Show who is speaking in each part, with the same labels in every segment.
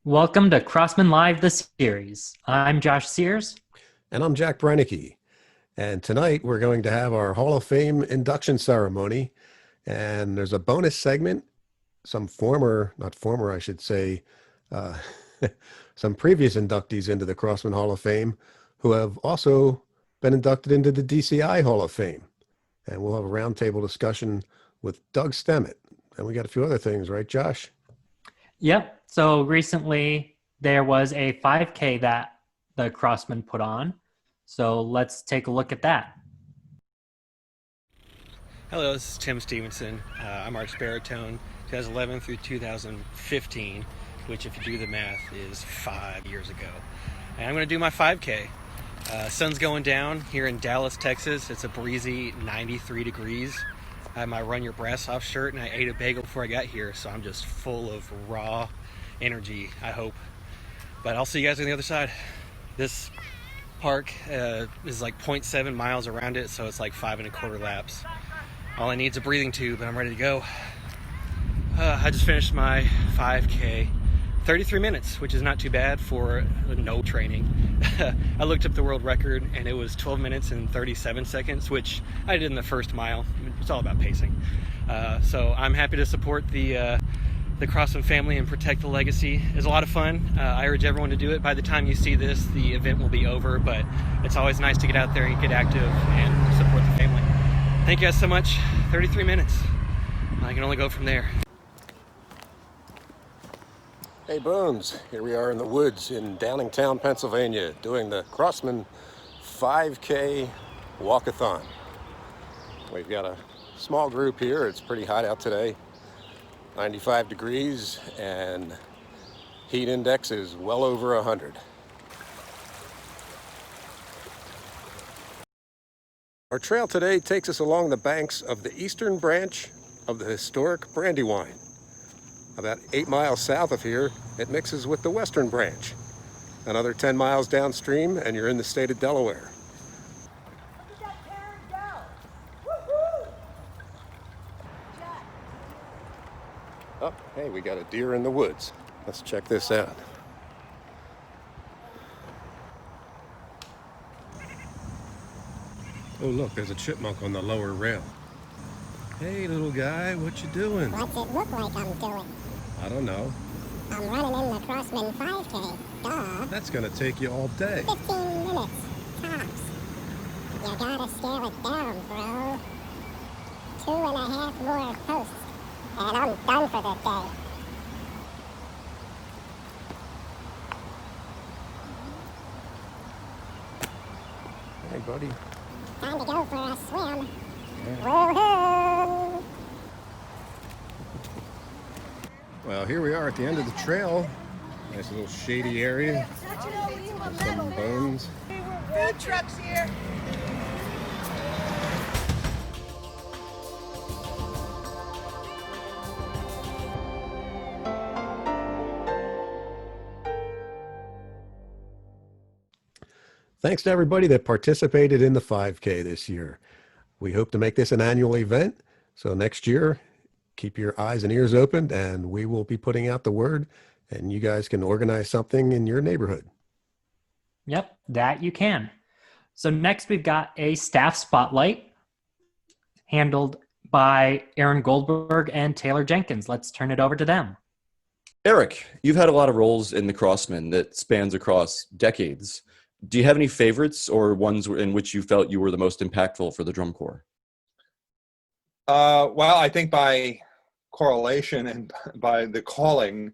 Speaker 1: Welcome to Crossmen Live, the series. I'm Josh Sears.
Speaker 2: And I'm Jack Brennicky. And tonight we're going to have our Hall of Fame induction ceremony. And there's a bonus segment, some former, not former, I should say, uh, some previous inductees into the Crossman Hall of Fame who have also been inducted into the DCI Hall of Fame. And we'll have a roundtable discussion with Doug Stemmett. And we got a few other things, right, Josh?
Speaker 1: Yep. So recently there was a 5K that the Crossmen put on. So let's take a look at that.
Speaker 3: Hello, this is Tim Stevenson. I'm Arch Baritone, 2011 through 2015, which, if you do the math, is 5 years ago. And I'm going to do my 5K. Sun's going down here in Dallas, Texas. It's a breezy 93 degrees. I have my Run Your Breasts Off shirt, and I ate a bagel before I got here, so I'm just full of raw energy, I hope. But I'll see you guys on the other side. This park is like 0.7 miles around it, so it's like 5.25 laps. All I need is a breathing tube, and I'm ready to go. I just finished my 5K, 33 minutes, which is not too bad for no training. I looked up the world record, and it was 12 minutes and 37 seconds, which I did in the first mile. It's all about pacing. So I'm happy to support the Crossman family and protect the legacy. It's a lot of fun. I urge everyone to do it. By the time you see this, the event will be over, but it's always nice to get out there and get active and support the family. Thank you guys so much. 33 minutes. I can only go from there.
Speaker 2: Hey Bones, here we are in the woods in Downingtown, Pennsylvania, doing the Crossman 5K walkathon. We've got a small group here. It's pretty hot out today, 95 degrees, and heat index is well over 100. Our trail today takes us along the banks of the eastern branch of the historic Brandywine. About 8 miles south of here, it mixes with the western branch. Another 10 miles downstream, and you're in the state of Delaware. Oh, hey, we got a deer in the woods. Let's check this out. Oh, look, there's a chipmunk on the lower rail. Hey, little guy, what you doing?
Speaker 4: What's it look like I'm doing?
Speaker 2: I don't know.
Speaker 4: I'm running in the Crossman 5K. Duh.
Speaker 2: That's gonna take you all day.
Speaker 4: 15 minutes. Tops. You gotta scale it down, bro. 2.5 more posts, and I'm done for the day.
Speaker 2: Hey, buddy.
Speaker 4: Time to go for a swim. Woohoo!
Speaker 2: Well, here we are at the end of the trail. Nice little shady area. Some bones.
Speaker 5: Food trucks here.
Speaker 2: Thanks to everybody that participated in the 5K this year. We hope to make this an annual event. So next year, keep your eyes and ears open, and we will be putting out the word, and you guys can organize something in your neighborhood.
Speaker 1: Yep, that you can. So next we've got a staff spotlight handled by Aaron Goldberg and Taylor Jenkins. Let's turn it over to them.
Speaker 6: Eric, you've had a lot of roles in the Crossmen that spans across decades. Do you have any favorites or ones in which you felt you were the most impactful for the drum corps?
Speaker 7: Well, I think by correlation and by the calling,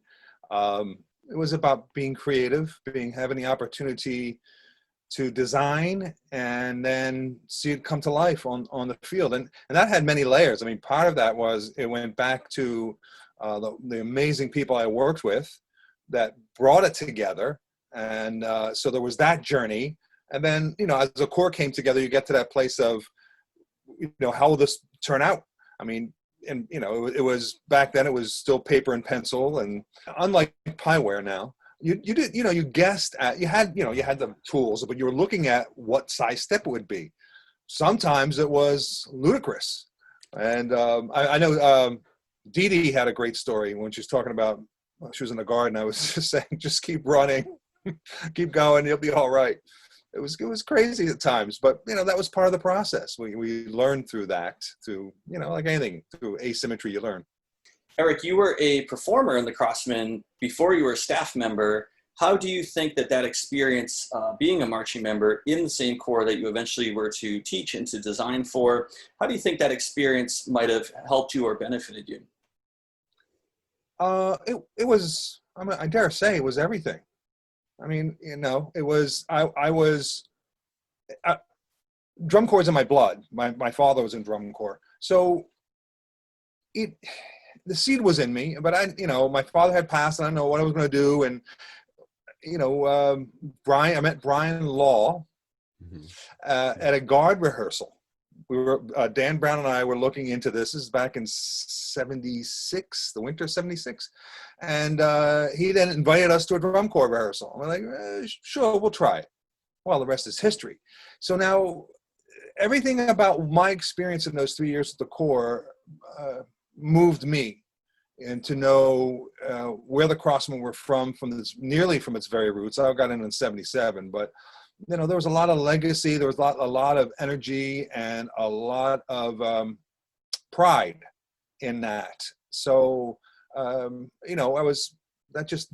Speaker 7: it was about being creative, having the opportunity to design and then see it come to life on the field. And that had many layers. I mean, part of that was it went back to the amazing people I worked with that brought it together. And so there was that journey. And then, as the corps came together, you get to that place of, how will this turn out? I mean, and it was back then, it was still paper and pencil, and unlike Pieware now, you did, you guessed at, you had the tools, but you were looking at what size step it would be. Sometimes it was ludicrous. And I know Dee Dee had a great story when she was talking about well, she was in the garden. I was just saying, just keep running, keep going, you'll be all right. It was crazy at times, but that was part of the process. We learned through that, through like anything, through asymmetry you learn.
Speaker 8: Eric, you were a performer in the Crossmen before you were a staff member. How do you think that experience, being a marching member in the same corps that you eventually were to teach and to design for, how do you think that experience might have helped you or benefited you?
Speaker 7: It was, I dare say it was everything. I mean, it was, I was, drum corps is in my blood. My father was in drum corps. So the seed was in me, but my father had passed and I didn't know what I was going to do. And, I met Brian Law at a guard rehearsal. We were, Dan Brown and I were looking into this. This is back in 76, the winter of 76. And he then invited us to a drum corps rehearsal. And we're like, sure, we'll try it. Well, the rest is history. So now everything about my experience in those 3 years at the corps moved me, and to know where the Crossmen were nearly from its very roots. I got in 77, but there was a lot of legacy. There was a lot of energy and a lot of pride in that. So, that just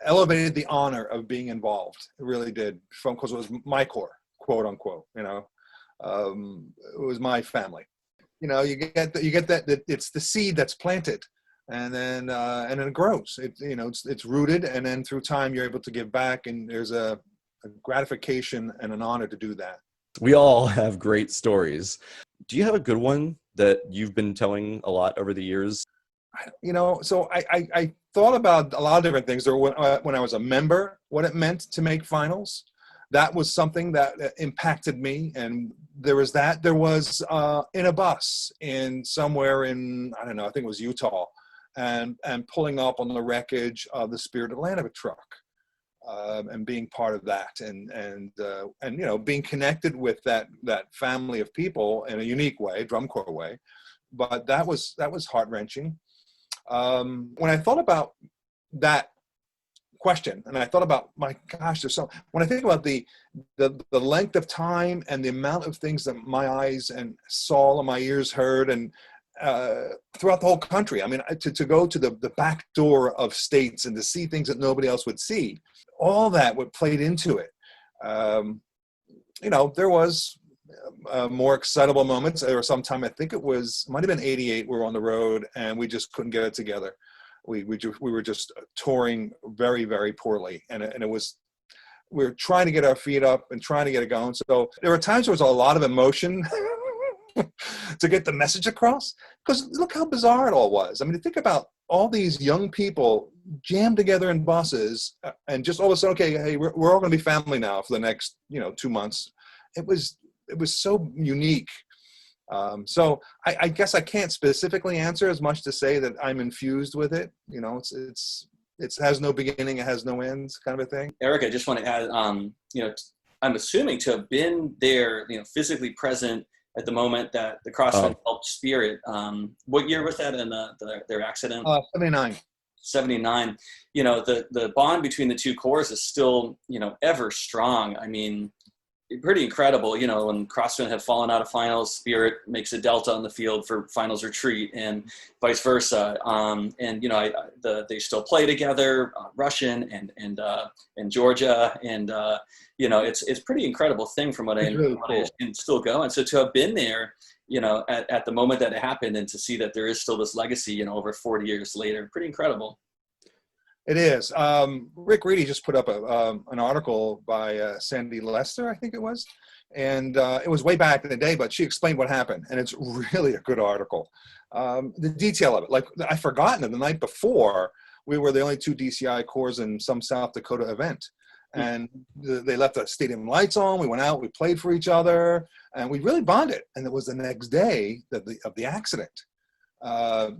Speaker 7: elevated the honor of being involved. It really did, because it was my corps, quote unquote. It was my family. You get that it's the seed that's planted, and then it grows. It's rooted, and then through time you're able to give back, and there's a gratification and an honor to do that.
Speaker 6: We all have great stories. Do you have a good one that you've been telling a lot over the years?
Speaker 7: So I thought about a lot of different things. When I was a member, what it meant to make finals. That was something that impacted me. And there was that. There was in a bus somewhere in, I don't know, I think it was Utah, and pulling up on the wreckage of the Spirit Atlanta truck. And being part of that, and being connected with that family of people in a unique way, drum corps way, but that was heart-wrenching. When I thought about that question, and I thought about, my gosh, when I think about the length of time and the amount of things that my eyes and saw and my ears heard, and throughout the whole country. I mean, to go to the back door of states and to see things that nobody else would see, all that what played into it. There was more excitable moments. There was sometime, I think it might have been 88, we were on the road and we just couldn't get it together. We were just touring very, very poorly. And it was, we were trying to get our feet up and trying to get it going. So there were times there was a lot of emotion to get the message across, because look how bizarre it all was. I mean, think about all these young people jammed together in buses and just all of a sudden, okay, hey, we're all going to be family now for the next 2 months. It was so unique. So I guess I can't specifically answer as much to say that I'm infused with it. It has no beginning, it has no end, kind of a thing.
Speaker 8: Eric, I just want to add, I'm assuming to have been there, physically present at the moment that the Crossmen helped Spirit. What year was that in their accident?
Speaker 7: 79.
Speaker 8: 79. The bond between the two corps is still, ever strong. I mean, pretty incredible. When Crossmen have fallen out of finals, Spirit makes a delta on the field for finals retreat, and vice versa. They still play together, Russian and Georgia, and it's pretty incredible thing from what I can still go. And so to have been there, at the moment that it happened, and to see that there is still this legacy, over 40 years later, pretty incredible.
Speaker 7: It is. Rick Reedy just put up an article by Sandy Lester, I think it was. And it was way back in the day, but she explained what happened. And it's really a good article. The detail of it, like I'd forgotten it the night before, we were the only 2 DCI corps in some South Dakota event. And they left the stadium lights on. We went out, we played for each other, and we really bonded. And it was the next day of the accident.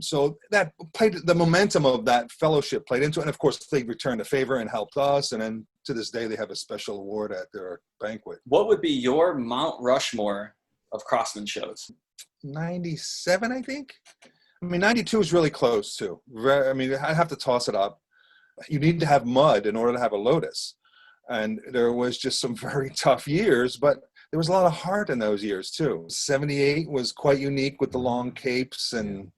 Speaker 7: So that played, the momentum of that fellowship played into it. And of course, they returned a favor and helped us. And then to this day, they have a special award at their banquet.
Speaker 8: What would be your Mount Rushmore of Crossmen shows?
Speaker 7: 97, I think. I mean, 92 is really close too. I mean, I have to toss it up. You need to have mud in order to have a Lotus. And there was just some very tough years, but there was a lot of heart in those years too. 78 was quite unique with the long capes and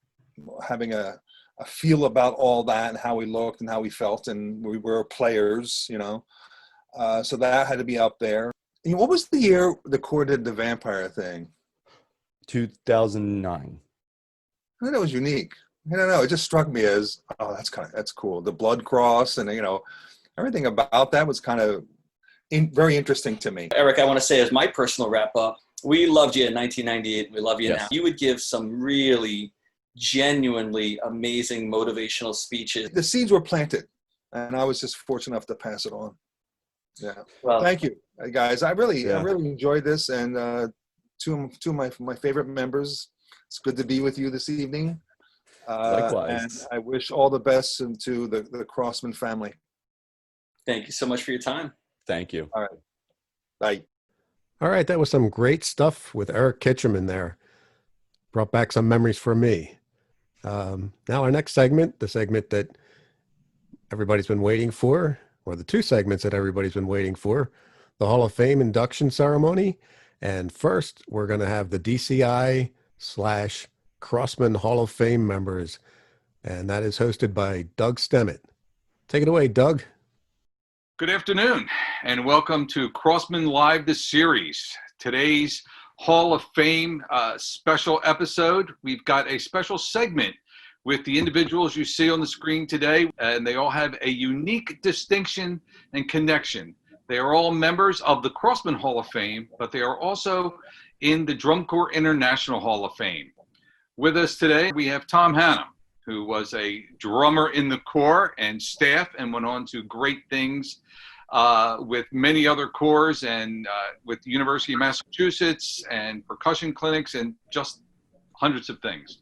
Speaker 7: having a feel about all that and how we looked and how we felt, and we were players, you know. So that had to be up there. And what was the year the Corps did the vampire thing?
Speaker 6: 2009.
Speaker 7: I think that was unique. I don't know. It just struck me as, oh, that's cool. The blood cross and, you know, everything about that was kind of very interesting to me.
Speaker 8: Eric, I want to say as my personal wrap up, we loved you in 1998. We love you
Speaker 6: Yes.
Speaker 8: now. You would give some really genuinely amazing motivational speeches.
Speaker 7: The seeds were planted, and I was just fortunate enough to pass it on. Yeah.
Speaker 8: Well,
Speaker 7: Thank you, guys. I really
Speaker 6: Yeah.
Speaker 7: enjoyed this, and two of my favorite members. It's good to be with you this evening.
Speaker 6: Likewise.
Speaker 7: And I wish all the best to the Crossman family.
Speaker 8: thank you so much for your time.
Speaker 6: Thank you.
Speaker 7: Bye.
Speaker 2: All right, that was some great stuff with Eric Kitchum in there. Brought back some memories for me. Now our next segment, the segment that everybody's been waiting for, or the two segments that everybody's been waiting for, the Hall of Fame induction ceremony. And first, we're going to have the DCI/Crossman Hall of Fame members. And that is hosted by Doug Stemmett. Take it away, Doug.
Speaker 9: Good afternoon, and welcome to Crossman Live, the series. Today's Hall of Fame special episode. We've got a special segment with the individuals you see on the screen today, and they all have a unique distinction and connection. They are all members of the Crossman Hall of Fame, but they are also in the Drum Corps International Hall of Fame. With us today, we have Tom Hannum, who was a drummer in the Corps and staff and went on to great things with many other corps and with the University of Massachusetts and percussion clinics and just hundreds of things.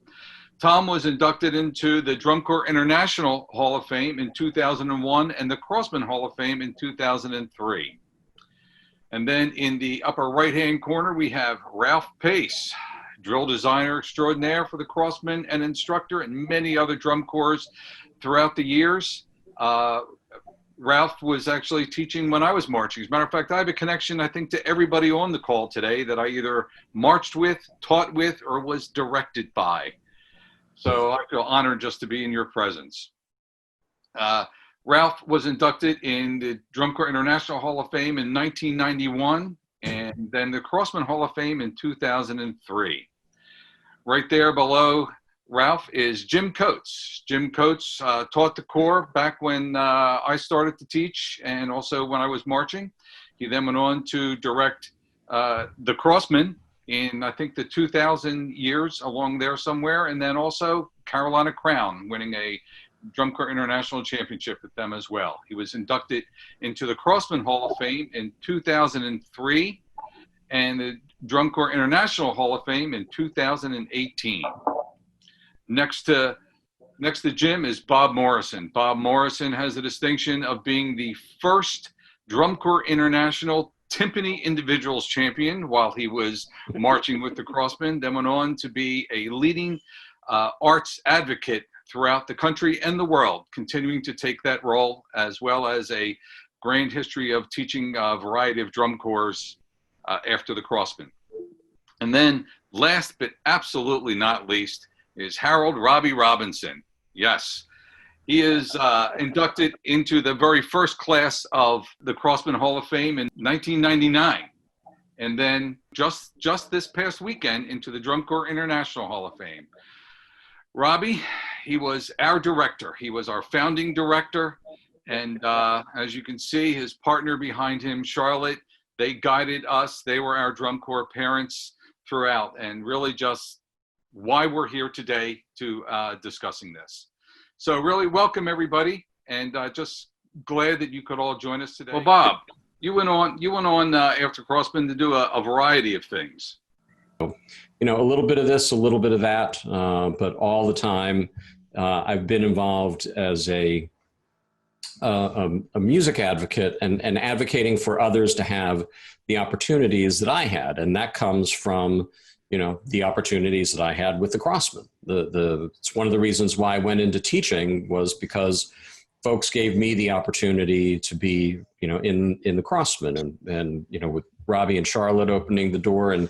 Speaker 9: Tom was inducted into the Drum Corps International Hall of Fame in 2001 and the Crossman Hall of Fame in 2003. And then in the upper right-hand corner, we have Ralph Pace, drill designer extraordinaire for the Crossmen and instructor in many other drum corps throughout the years. Ralph was actually teaching when I was marching. As a matter of fact, I have a connection, I think, to everybody on the call today that I either marched with, taught with, or was directed by. So I feel honored just to be in your presence. Ralph was inducted in the Drum Corps International Hall of Fame in 1991, and then the Crossman Hall of Fame in 2003. Right there below Ralph is Jim Coates. Jim Coates taught the Corps back when I started to teach and also when I was marching. He then went on to direct the Crossmen in, I think, the 2000 years along there somewhere, and then also Carolina Crown, winning a Drum Corps International Championship with them as well. He was inducted into the Crossman Hall of Fame in 2003 and the Drum Corps International Hall of Fame in 2018. Next to Jim is Bob Morrison. Bob Morrison has the distinction of being the first Drum Corps International Timpani Individuals Champion while he was marching with the Crossmen, then went on to be a leading arts advocate throughout the country and the world, continuing to take that role, as well as a grand history of teaching a variety of drum corps after the Crossmen. And then last but absolutely not least is Harold Robbie Robinson. Yes, he is inducted into the very first class of the Crossman Hall of Fame in 1999. And then just this past weekend into the Drum Corps International Hall of Fame. Robbie, he was our director. He was our founding director. And as you can see, his partner behind him, Charlotte, they guided us. They were our drum corps parents throughout, and really just why we're here today to discussing this. So really welcome everybody, and just glad that you could all join us today. Well, Bob, you went on after Crossman to do a variety of things.
Speaker 10: You know, a little bit of this, a little bit of that, but all the time I've been involved as a music advocate and advocating for others to have the opportunities that I had. And that comes from the opportunities that I had with the Crossmen. It's one of the reasons why I went into teaching was because folks gave me the opportunity to be, in the Crossmen, and with Robbie and Charlotte opening the door, and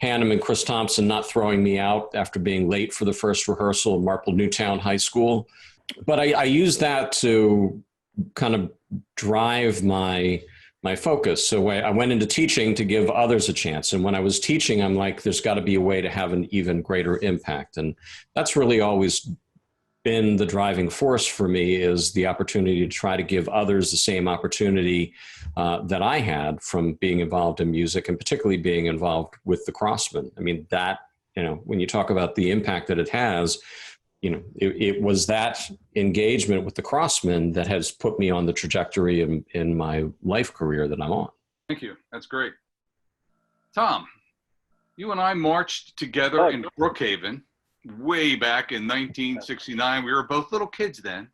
Speaker 10: Hannum and Chris Thompson not throwing me out after being late for the first rehearsal at Marple Newtown High School. But I used that to kind of drive my focus. So I went into teaching to give others a chance. And when I was teaching, I'm like, there's got to be a way to have an even greater impact. And that's really always been the driving force for me, is the opportunity to try to give others the same opportunity that I had from being involved in music, and particularly being involved with the Crossmen. I mean, that, when you talk about the impact that it has, it was that engagement with the Crossmen that has put me on the trajectory in my life career that I'm on.
Speaker 9: Thank you. That's great. Tom, you and I marched together in Brookhaven way back in 1969. We were both little kids then,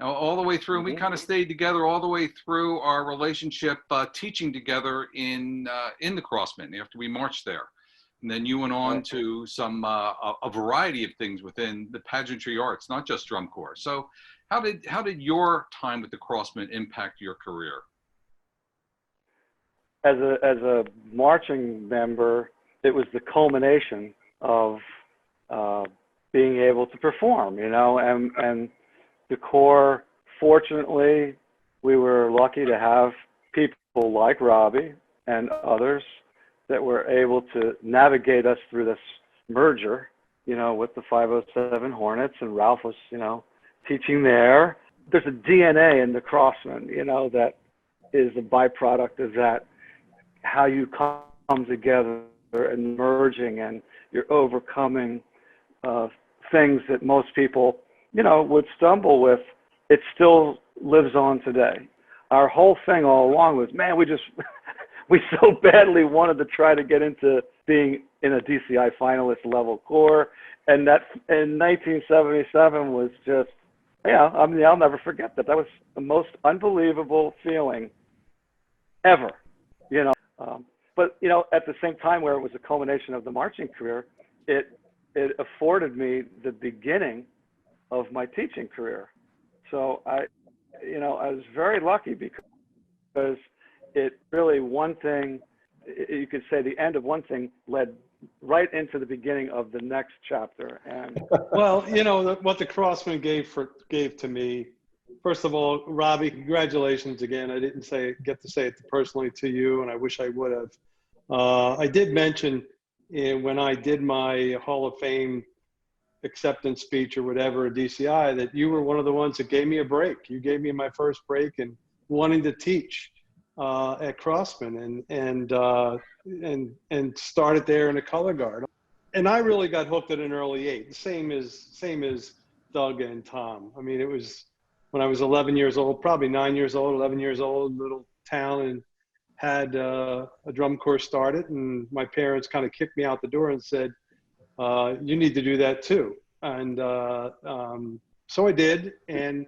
Speaker 9: all the way through. We kind of stayed together all the way through our relationship, teaching together in the Crossmen after we marched there. And then you went on to some a variety of things within the pageantry arts, not just drum corps. So how did your time with the Crossmen impact your career?
Speaker 11: As a marching member, it was the culmination of being able to perform, and the Corps, fortunately, we were lucky to have people like Robbie and others that were able to navigate us through this merger, with the 507 Hornets, and Ralph was, teaching there. There's a DNA in the Crossmen, that is a byproduct of that, how you come together and merging, and you're overcoming things that most people, would stumble with. It still lives on today. Our whole thing all along was, man, we so badly wanted to try to get into being in a DCI finalist level corps. And that in 1977 was just, I'll never forget that. That was the most unbelievable feeling ever, But, at the same time, where it was a culmination of the marching career, it afforded me the beginning of my teaching career. So I was very lucky because it really, one thing, you could say the end of one thing led right into the beginning of the next chapter. And
Speaker 12: well, what the Crossmen gave to me, first of all, Robbie, congratulations again. I didn't get to say it personally to you, and I wish I would have. I did mention when I did my Hall of Fame acceptance speech or whatever at DCI that you were one of the ones that gave me a break. You gave me my first break and wanting to teach at Crossmen and started there in the color guard. And I really got hooked at an early age. Same as Doug and Tom. I mean, it was when I was 11 years old, probably 9 years old, 11 years old, little town, and had a drum corps started, and my parents kind of kicked me out the door and said, you need to do that too. And so I did, and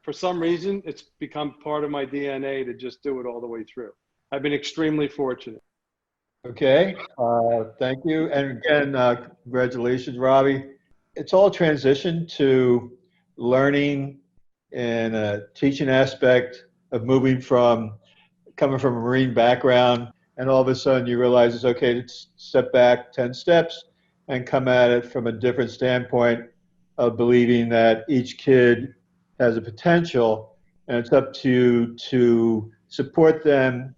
Speaker 12: for some reason, it's become part of my DNA to just do it all the way through. I've been extremely fortunate.
Speaker 13: Okay, thank you. And again, congratulations, Robbie. It's all transition to learning and a teaching aspect of coming from a Marine background, and all of a sudden you realize it's okay to step back 10 steps and come at it from a different standpoint of believing that each kid has a potential, and it's up to you to support them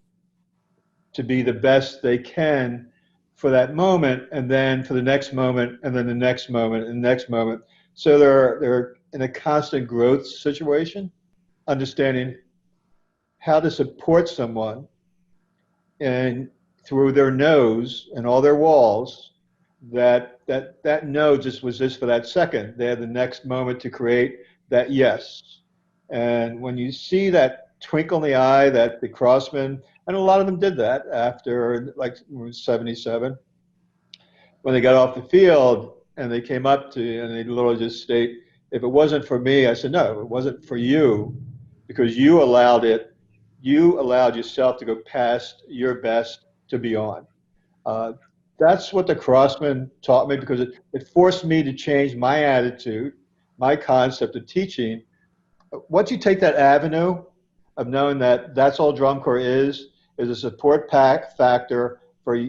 Speaker 13: to be the best they can for that moment, and then for the next moment, and then the next moment, and the next moment. So they're in a constant growth situation, understanding how to support someone and through their nose and all their walls, that no was just for that second. They had the next moment to create that yes. And when you see that twinkle in the eye that the Crossmen, and a lot of them did that after like 77, when they got off the field and they came up to you and they literally just state, if it wasn't for me, I said, no, it wasn't for you, because you allowed yourself to go past your best to beyond. that's what the Crossmen taught me, because it forced me to change my attitude, my concept of teaching. Once you take that avenue of knowing that that's all drum corps is a support pack factor for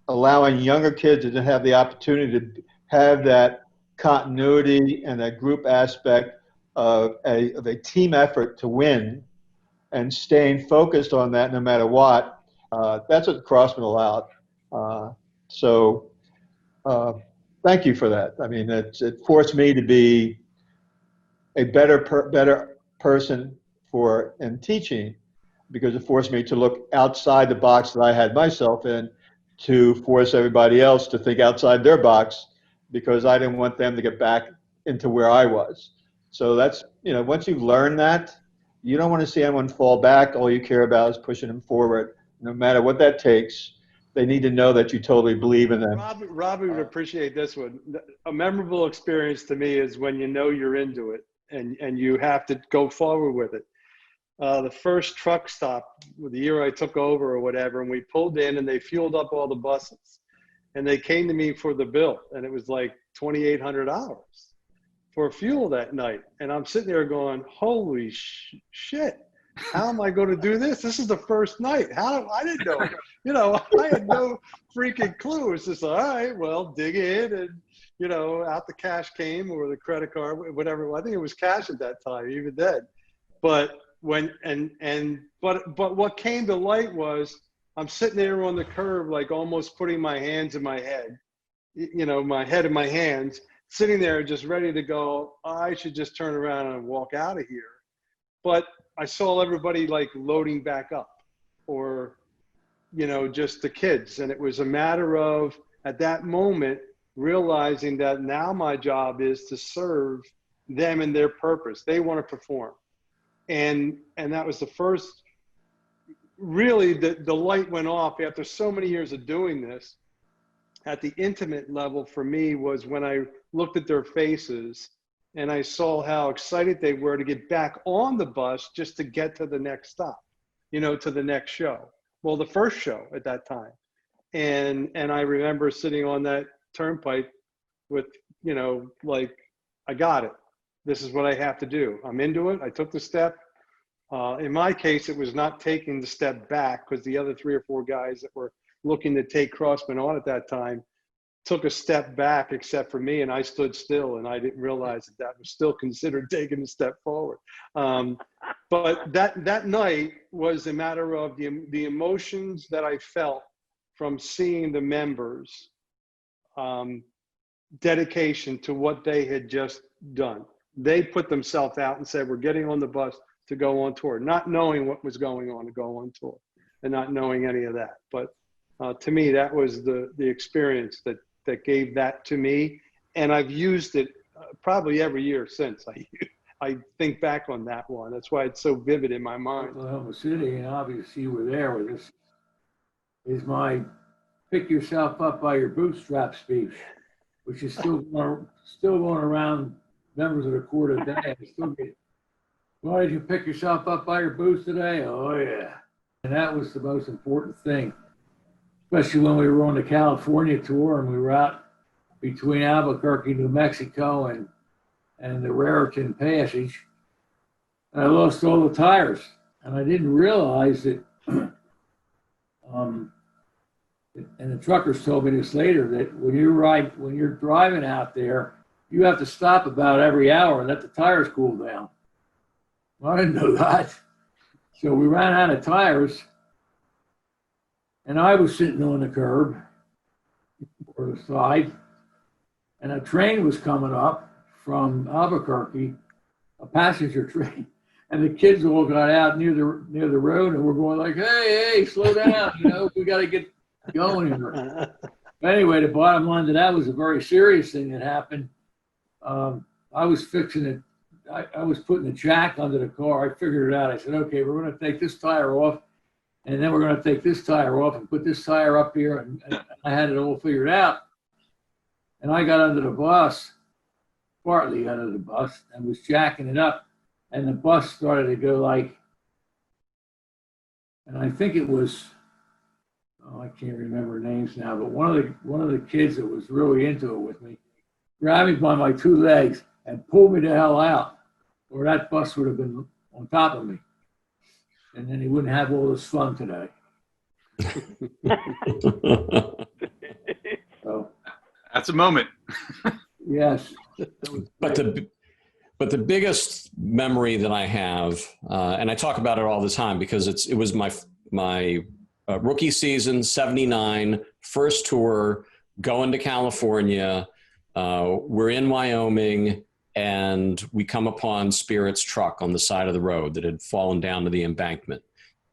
Speaker 13: allowing younger kids to have the opportunity to have that continuity and that group aspect of a team effort to win, and staying focused on that no matter what. That's what Crossman allowed. So thank you for that. I mean, it forced me to be a better person in teaching, because it forced me to look outside the box that I had myself in, to force everybody else to think outside their box, because I didn't want them to get back into where I was. So that's, once you've learned that, you don't want to see anyone fall back. All you care about is pushing them forward, no matter what that takes. They need to know that you totally believe in them.
Speaker 12: Robbie would appreciate this one. A memorable experience to me is when you know you're into it and you have to go forward with it. The first truck stop, the year I took over or whatever, and we pulled in and they fueled up all the buses. And they came to me for the bill, and it was like $2,800 for fuel that night. And I'm sitting there going, holy shit, how am I going to do this? This is the first night. I didn't know, I had no freaking clue. It's just, all right, well, dig in, and, out the cash came, or the credit card, whatever. I think it was cash at that time, even then. But but what came to light was, I'm sitting there on the curb, like almost putting my hands in my head, my head in my hands, sitting there just ready to go. I should just turn around and walk out of here. But I saw everybody like loading back up, or, just the kids. And it was a matter of, at that moment, realizing that now my job is to serve them and their purpose. They want to perform. And that was the first, really, the light went off after so many years of doing this. At the intimate level for me was when I looked at their faces and I saw how excited they were to get back on the bus just to get to the next stop, to the next show. Well, the first show at that time. And I remember sitting on that turnpike with, like, I got it. This is what I have to do. I'm into it. I took the step. In my case, it was not taking the step back, because the other 3 or 4 guys that were looking to take Crossmen on at that time took a step back, except for me, and I stood still, and I didn't realize that was still considered taking a step forward. But that night was a matter of the emotions that I felt from seeing the members' dedication to what they had just done. They put themselves out and said, we're getting on the bus to go on tour, not knowing what was going on to go on tour, and not knowing any of that. But to me, that was the experience that gave that to me. And I've used it probably every year since. I think back on that one. That's why it's so vivid in my mind.
Speaker 14: Oklahoma City, and obviously you were there with us, is my pick yourself up by your bootstrap speech, which is still going around members of the Corps today. I still get, why did you pick yourself up by your boots today? Oh yeah. And that was the most important thing, especially when we were on the California tour and we were out between Albuquerque, New Mexico and the Raritan Passage. And I lost all the tires, and I didn't realize that, and the truckers told me this later, that when you're driving out there, you have to stop about every hour and let the tires cool down. Well, I didn't know that. So we ran out of tires, and I was sitting on the curb or the side, and a train was coming up from Albuquerque, a passenger train, and the kids all got out near the road, and we're going like, hey, slow down, we got to get going here. But anyway, the bottom line to that was a very serious thing that happened. I was fixing it. I was putting the jack under the car. I figured it out. I said, okay, we're going to take this tire off, and then we're going to take this tire off and put this tire up here. And I had it all figured out. And I got under the bus, partly under the bus, and was jacking it up. And the bus started to go like, and I think it was oh, I can't remember names now, but one of the kids that was really into it with me grabbed me by my two legs and pulled me the hell out, or that bus would have been on top of me. And then he wouldn't have all this fun today. So,
Speaker 9: That's a moment.
Speaker 14: yes.
Speaker 10: But the biggest memory that I have, and I talk about it all the time because it was my rookie season, 79, first tour, going to California. We're in Wyoming, and we come upon Spirit's truck on the side of the road that had fallen down to the embankment.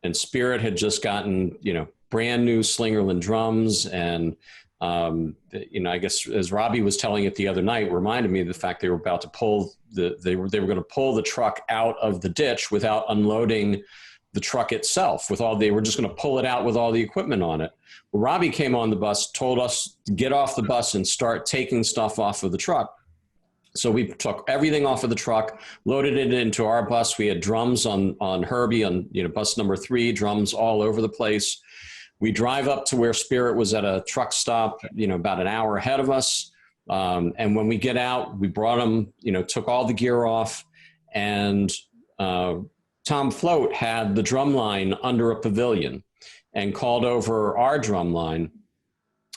Speaker 10: And Spirit had just gotten, brand new Slingerland drums. And, I guess as Robbie was telling it the other night, reminded me of the fact they were about to pull they were going to pull the truck out of the ditch without unloading the truck itself. They were just going to pull it out with all the equipment on it. Well, Robbie came on the bus, told us to get off the bus and start taking stuff off of the truck. So we took everything off of the truck, loaded it into our bus. We had drums on Herbie on bus number 3, drums all over the place. We drive up to where Spirit was at a truck stop, about an hour ahead of us. And when we get out, we brought them, took all the gear off, and Tom Float had the drum line under a pavilion and called over our drum line.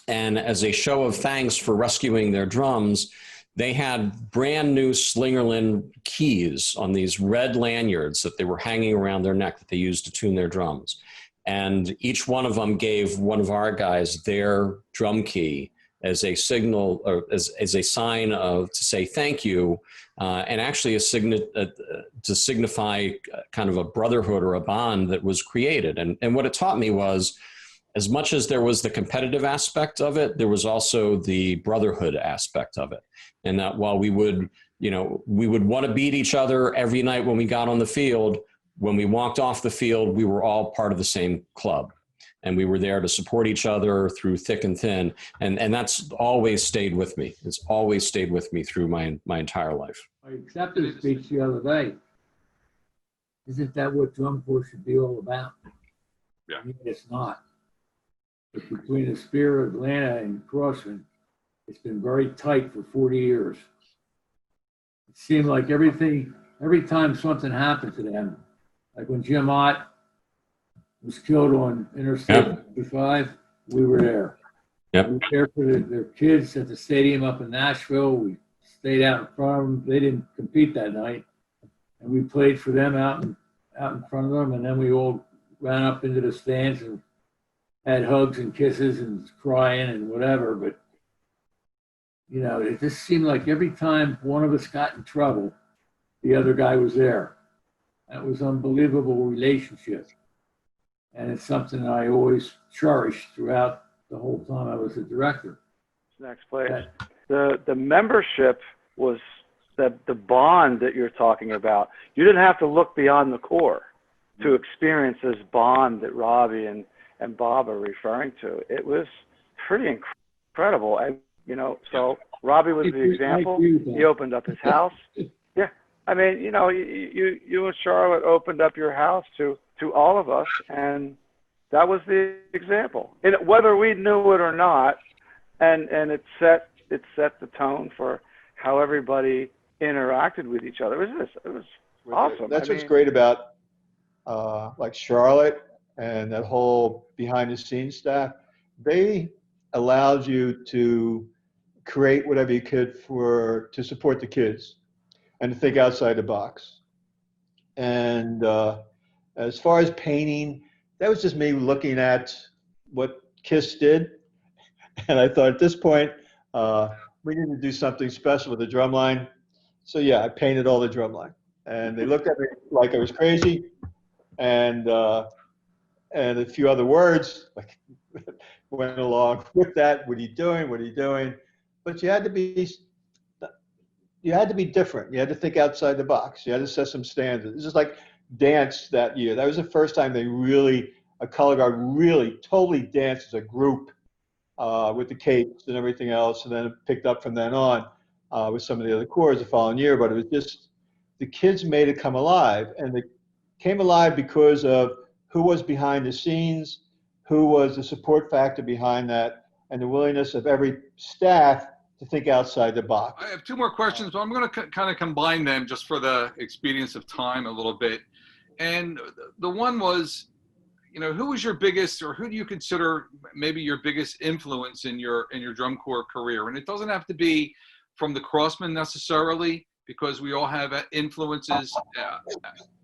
Speaker 10: And as a show of thanks for rescuing their drums, they had brand new Slingerland keys on these red lanyards that they were hanging around their neck that they used to tune their drums. And each one of them gave one of our guys their drum key as a signal, or as a sign of to say thank you, and actually to signify kind of a brotherhood or a bond that was created. And what it taught me was, as much as there was the competitive aspect of it, there was also the brotherhood aspect of it. And that while we would want to beat each other every night when we got on the field, when we walked off the field, we were all part of the same club. And we were there to support each other through thick and thin. And that's always stayed with me. It's always stayed with me through my entire life.
Speaker 14: I accepted a speech the other day. Isn't that what drum corps should be all about?
Speaker 9: Yeah.
Speaker 14: I mean, it's not. But between the Spirit of Atlanta and Crossmen, it's been very tight for 40 years. It seemed like every time something happened to them, like when Jim Ott was killed on Interstate 55, we were there.
Speaker 10: Yep.
Speaker 14: We were there for their kids at the stadium up in Nashville. We stayed out in front of them. They didn't compete that night. And we played for them out in front of them. And then we all ran up into the stands and had hugs and kisses and crying and whatever. But, it just seemed like every time one of us got in trouble, the other guy was there. That was an unbelievable relationship. And it's something that I always cherished throughout the whole time I was a director.
Speaker 11: Next place. The membership was the bond that you're talking about. You didn't have to look beyond the core to experience this bond that Robbie and Bob are referring to. It was pretty incredible. And, so Robbie was the example. He opened up his house. Yeah. I mean, you and Charlotte opened up your house to all of us, and that was the example. And whether we knew it or not, and it set the tone for how everybody interacted with each other. It was awesome.
Speaker 13: That's what's great about like Charlotte and that whole behind the scenes staff. They allowed you to create whatever you could to support the kids and to think outside the box. And as far as painting, that was just me looking at what KISS did. And I thought at this point, we need to do something special with the drum line. So yeah, I painted all the drum line. And they looked at me like I was crazy. And a few other words like went along with that. What are you doing? What are you doing? But you had to be different. You had to think outside the box. You had to set some standards. This is like dance that year. That was the first time a color guard really totally danced as a group with the capes and everything else. And then it picked up from then on with some of the other corps the following year. But it was just, the kids made it come alive. And it came alive because of who was behind the scenes, who was the support factor behind that and the willingness of every staff to think outside the box.
Speaker 9: I have two more questions, but I'm going to kind of combine them just for the expedience of time a little bit. And the one was, you know, who was your biggest, or who do you consider maybe your biggest influence in your drum corps career? And it doesn't have to be from the Crossmen necessarily, because we all have influences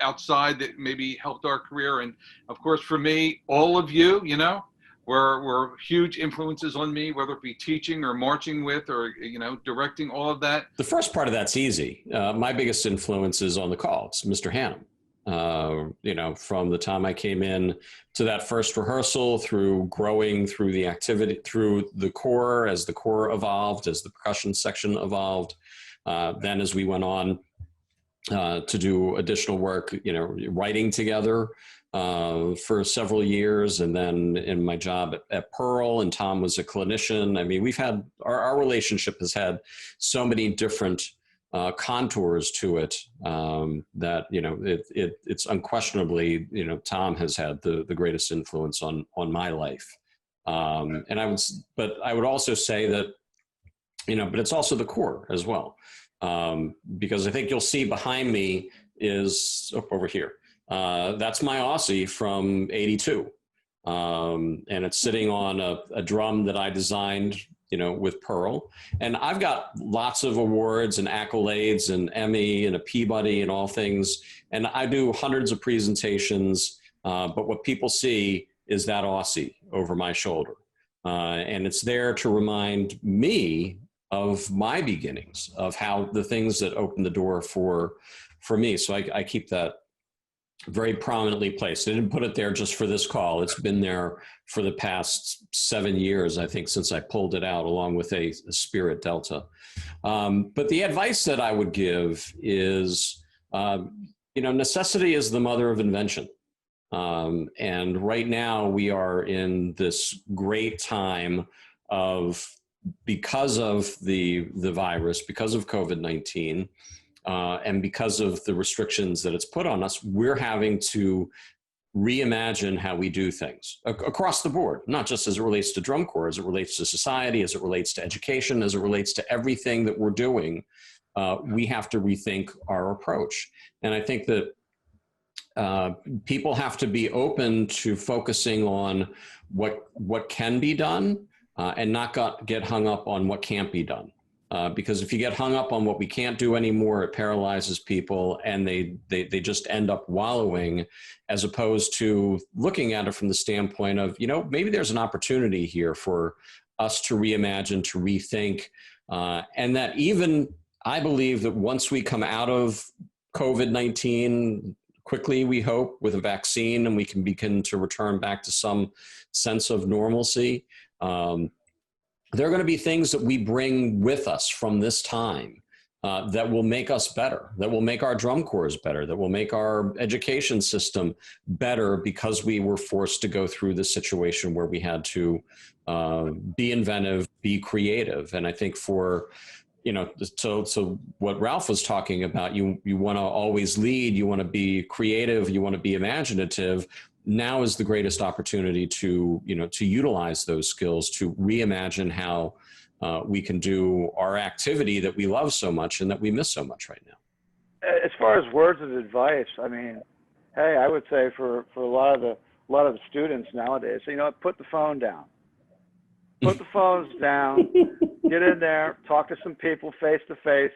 Speaker 9: outside that maybe helped our career. And of course, for me, all of you, you know, were huge influences on me, whether it be teaching or marching with, or, you know, directing, all of that.
Speaker 10: The first part of that's easy. My biggest influence is on the call. It's Mr. Hannum. You know, from the time I came in to that first rehearsal, through growing through the activity, through the corps, as the corps evolved, as the percussion section evolved, then as we went on to do additional work, you know, writing together for several years, and then in my job at Pearl, and Tom was a clinician. I mean, we've had, our relationship has had so many different contours to it that, you know, it's unquestionably, you know, Tom has had the greatest influence on my life. And I would also say that, you know, but it's also the corps as well. Because I think you'll see behind me is over here. That's my Aussie from '82. And it's sitting on a drum that I designed, you know, with Pearl. And I've got lots of awards and accolades and Emmy and a Peabody and all things. And I do hundreds of presentations, but what people see is that Aussie over my shoulder. And it's there to remind me of my beginnings, of how the things that opened the door for me. So I keep that very prominently placed. I didn't put it there just for this call. It's been there for the past 7 years, I think, since I pulled it out along with a Spirit Delta. But the advice that I would give is, you know, necessity is the mother of invention. And right now we are in this great time of, because of the virus, because of COVID-19, and because of the restrictions that it's put on us, we're having to reimagine how we do things across the board, not just as it relates to drum corps, as it relates to society, as it relates to education, as it relates to everything that we're doing. We have to rethink our approach. And I think that people have to be open to focusing on what can be done, and not get hung up on what can't be done. Because if you get hung up on what we can't do anymore, it paralyzes people, and they just end up wallowing, as opposed to looking at it from the standpoint of, you know, maybe there's an opportunity here for us to reimagine, to rethink, and that even, I believe that once we come out of COVID-19, quickly, we hope, with a vaccine, and we can begin to return back to some sense of normalcy, there are going to be things that we bring with us from this time that will make us better, that will make our drum corps better, that will make our education system better, because we were forced to go through this situation where we had to be inventive, be creative. And I think for, you know, so what Ralph was talking about, you want to always lead, you want to be creative, you want to be imaginative. Now is the greatest opportunity to, you know, to utilize those skills, to reimagine how we can do our activity that we love so much and that we miss so much right now.
Speaker 11: As far as words of advice, I mean, hey, I would say for a lot of the students nowadays, you know, put the phone down. Put the phones down, get in there, talk to some people face to face,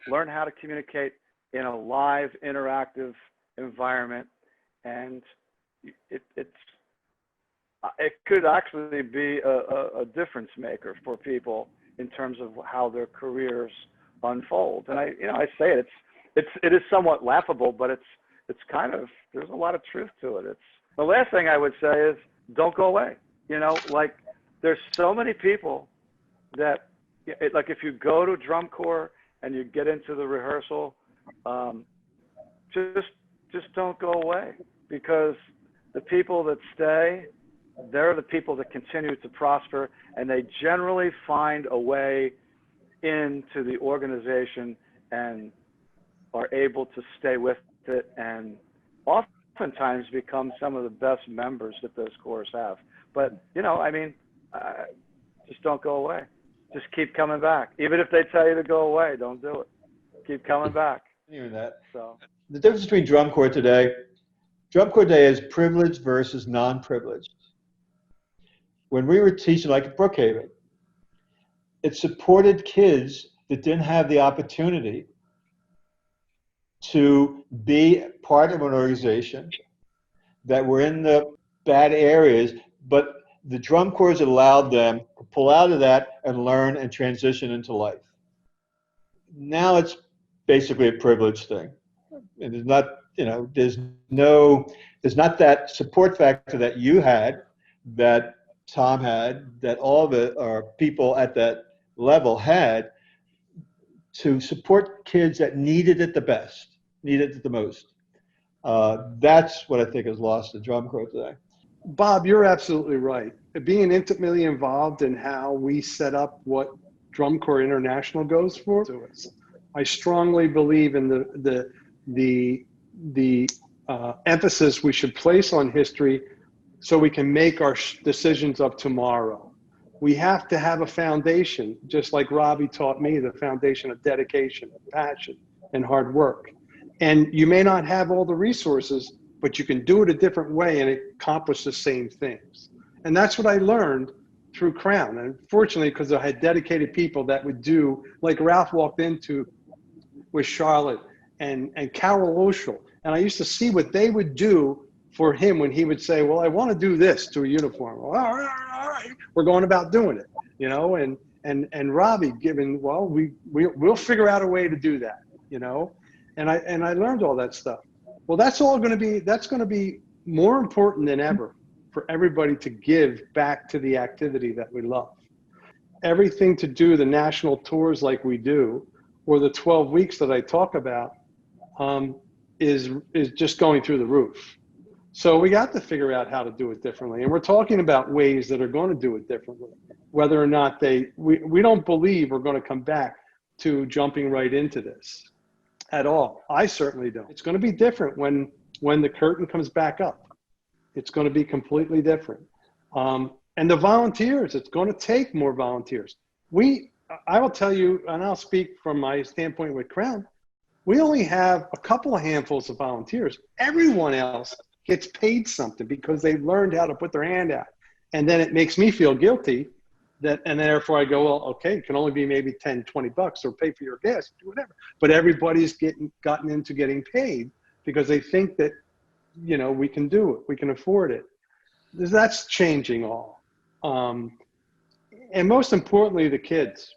Speaker 11: learn how to communicate in a live, interactive environment. And it could actually be a difference maker for people in terms of how their careers unfold. And I say it is somewhat laughable, but it's kind of, there's a lot of truth to it. It's the last thing I would say is don't go away. You know, like there's so many people that, like if you go to drum corps and you get into the rehearsal, just don't go away. Because the people that stay, they're the people that continue to prosper, and they generally find a way into the organization and are able to stay with it, and often oftentimes become some of the best members that those corps have. But, you know, I mean, just don't go away. Just keep coming back. Even if they tell you to go away, don't do it. Keep coming back.
Speaker 13: Hearing that.
Speaker 11: So
Speaker 13: The difference between drum corps today, drum corps day is privileged versus non-privileged. When we were teaching, like at Brookhaven, it supported kids that didn't have the opportunity to be part of an organization, that were in the bad areas, but the drum corps allowed them to pull out of that and learn and transition into life. Now it's basically a privilege thing. And there's not, you know, there's not that support factor that you had, that Tom had, that all the people at that level had, to support kids that needed it the best, needed it the most. That's what I think has lost the drum corps today.
Speaker 12: Bob, you're absolutely right. Being intimately involved in how we set up what Drum Corps International goes for, I strongly believe in the emphasis we should place on history so we can make our decisions of tomorrow. We have to have a foundation, just like Robbie taught me, the foundation of dedication, passion, and hard work. And you may not have all the resources, but you can do it a different way and accomplish the same things. And that's what I learned through Crown. And fortunately, because I had dedicated people that would do, like Ralph walked into with Charlotte and Carol Oshel. And I used to see what they would do for him when he would say, well, I want to do this to a uniform. Well, all right, we're going about doing it, you know, and Robbie giving, well, we'll figure out a way to do that, you know. And I learned all that stuff. Well, that's going to be more important than ever for everybody to give back to the activity that we love. Everything to do the national tours like we do, or the 12 weeks that I talk about, is just going through the roof. So we got to figure out how to do it differently. And we're talking about ways that are going to do it differently. Whether or not we don't believe we're going to come back to jumping right into this at all. I certainly don't. It's going to be different when the curtain comes back up. It's going to be completely different. And the volunteers, it's going to take more volunteers. I will tell you, and I'll speak from my standpoint with Crown, we only have a couple of handfuls of volunteers. Everyone else gets paid something because they learned how to put their hand out. And then it makes me feel guilty and therefore I go, well, okay, it can only be maybe 10, 20 bucks, or pay for your gas, do whatever. But everybody's gotten into getting paid because they think that, you know, we can do it, we can afford it. That's changing all. And most importantly, the kids.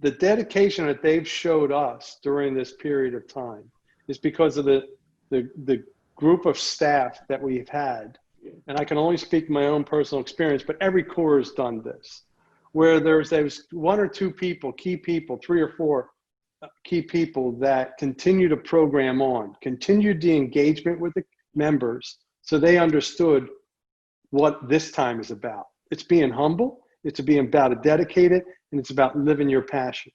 Speaker 12: The dedication that they've showed us during this period of time is because of the group of staff that we've had. And I can only speak my own personal experience, but every corps has done this, where there's one or two people, key people, 3 or 4 key people that continue to program on, continued the engagement with the members so they understood what this time is about. It's being humble, it's being about a dedicated, and it's about living your passion.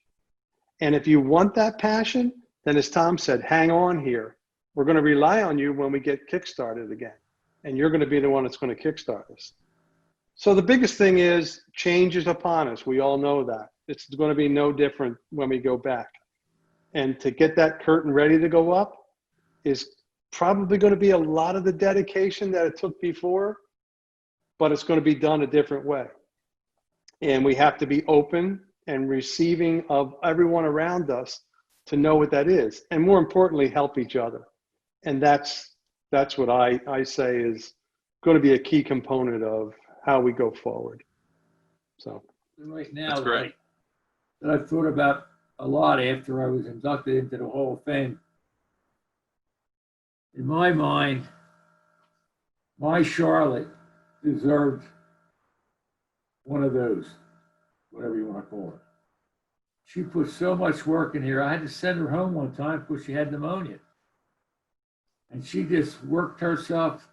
Speaker 12: And if you want that passion, then as Tom said, hang on here. We're going to rely on you when we get kickstarted again. And you're going to be the one that's going to kickstart us. So the biggest thing is change is upon us. We all know that. It's going to be no different when we go back. And to get that curtain ready to go up is probably going to be a lot of the dedication that it took before, but it's going to be done a different way. And we have to be open and receiving of everyone around us to know what that is. And more importantly, help each other. And that's what I say is going to be a key component of how we go forward. So
Speaker 14: right now,
Speaker 9: That's great.
Speaker 14: that I've thought about a lot after I was inducted into the Hall of Fame. In my mind, my Charlotte deserved one of those, whatever you want to call it. She put so much work in here. I had to send her home one time because she had pneumonia. And she just worked herself.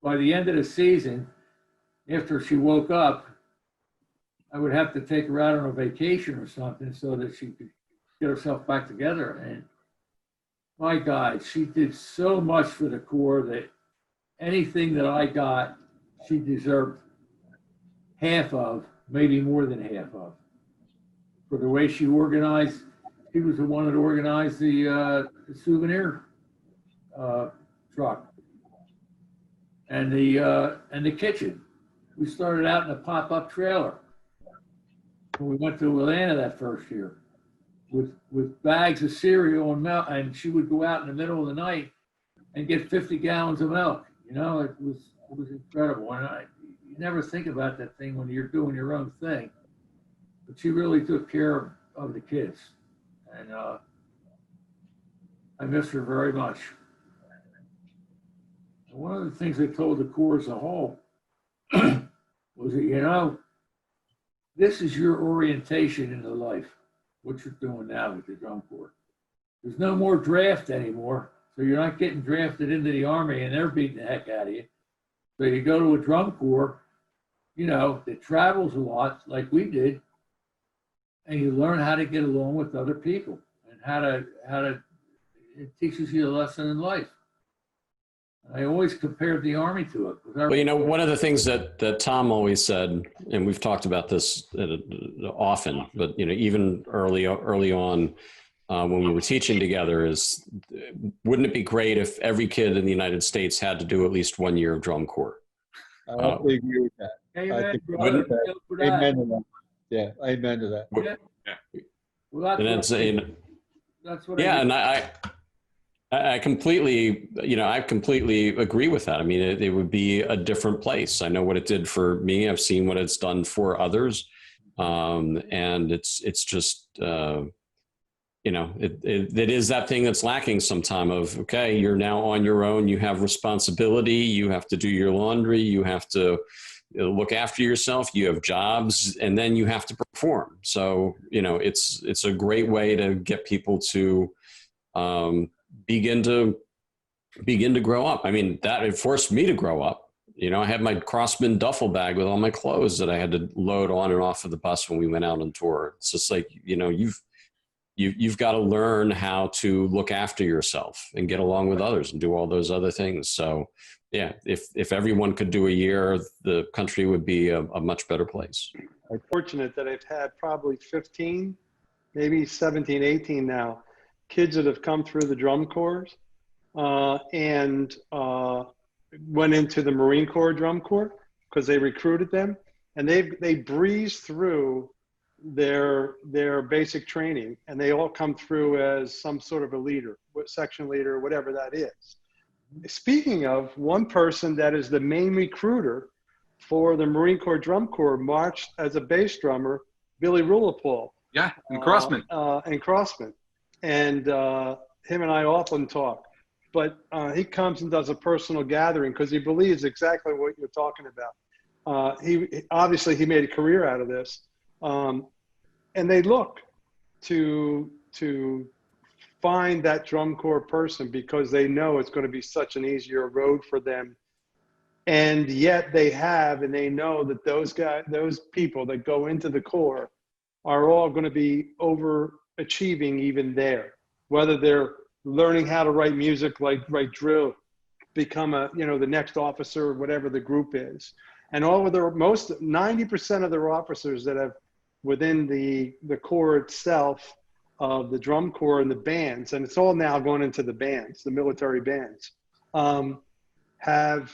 Speaker 14: By the end of the season, after she woke up, I would have to take her out on a vacation or something so that she could get herself back together. And my God, she did so much for the Corps that anything that I got, she deserved half of, maybe more than half of. For the way she organized, she was the one that organized the souvenir truck and the kitchen. We started out in a pop-up trailer when we went to Atlanta that first year with bags of cereal and milk, and she would go out in the middle of the night and get 50 gallons of milk. You know, it was incredible. And you never think about that thing when you're doing your own thing, but she really took care of the kids, and I miss her very much. And one of the things I told the Corps as a whole was that, you know, this is your orientation into life, what you're doing now with the Drum Corps. There's no more draft anymore, so you're not getting drafted into the Army and they're beating the heck out of you. So you go to a Drum Corps, you know, that travels a lot like we did, and you learn how to get along with other people and how to it teaches you a lesson in life. I always compared the Army to it.
Speaker 10: Well, you know, one of the things that Tom always said, and we've talked about this often, but, you know, even early on when we were teaching together is, wouldn't it be great if every kid in the United States had to do at least 1 year of Drum Corps?
Speaker 13: I absolutely agree with that.
Speaker 14: Amen,
Speaker 13: I think
Speaker 14: brother.
Speaker 13: amen to that. Yeah, amen to that.
Speaker 14: Yeah. Well,
Speaker 10: And
Speaker 14: that's what
Speaker 10: yeah,
Speaker 14: I
Speaker 10: and I completely, you know, I completely agree with that. I mean, it would be a different place. I know what it did for me. I've seen what it's done for others. And it's just, you know, it is that thing that's lacking sometime of, okay, you're now on your own. You have responsibility. You have to do your laundry. You have to look after yourself. You have jobs, and then you have to perform. So, you know, it's a great way to get people to, begin to grow up. I mean, that it forced me to grow up. You know, I had my Crossman duffel bag with all my clothes that I had to load on and off of the bus when we went out on tour. It's just like, you know, you've got to learn how to look after yourself and get along with others and do all those other things. So yeah, if everyone could do a year, the country would be a much better place.
Speaker 12: I'm fortunate that I've had probably 15, maybe 17, 18 now, kids that have come through the Drum Corps and went into the Marine Corps Drum Corps because they recruited them, and they breezed through their basic training, and they all come through as some sort of a leader, section leader, whatever that is. Speaking of, one person that is the main recruiter for the Marine Corps Drum Corps marched as a bass drummer, Billy Rulapol.
Speaker 9: Yeah, and Crossmen.
Speaker 12: And him and I often talk, but he comes and does a personal gathering because he believes exactly what you're talking about. He obviously made a career out of this, and they look to find that Drum Corps person because they know it's going to be such an easier road for them. And yet they know that those people that go into the Corps are all going to be overachieving even there, whether they're learning how to write music, like write drill, become the next officer, or whatever the group is. And all of 90% of their officers that have within the Corps itself, of the Drum Corps and the bands, and it's all now going into the bands, the military bands, have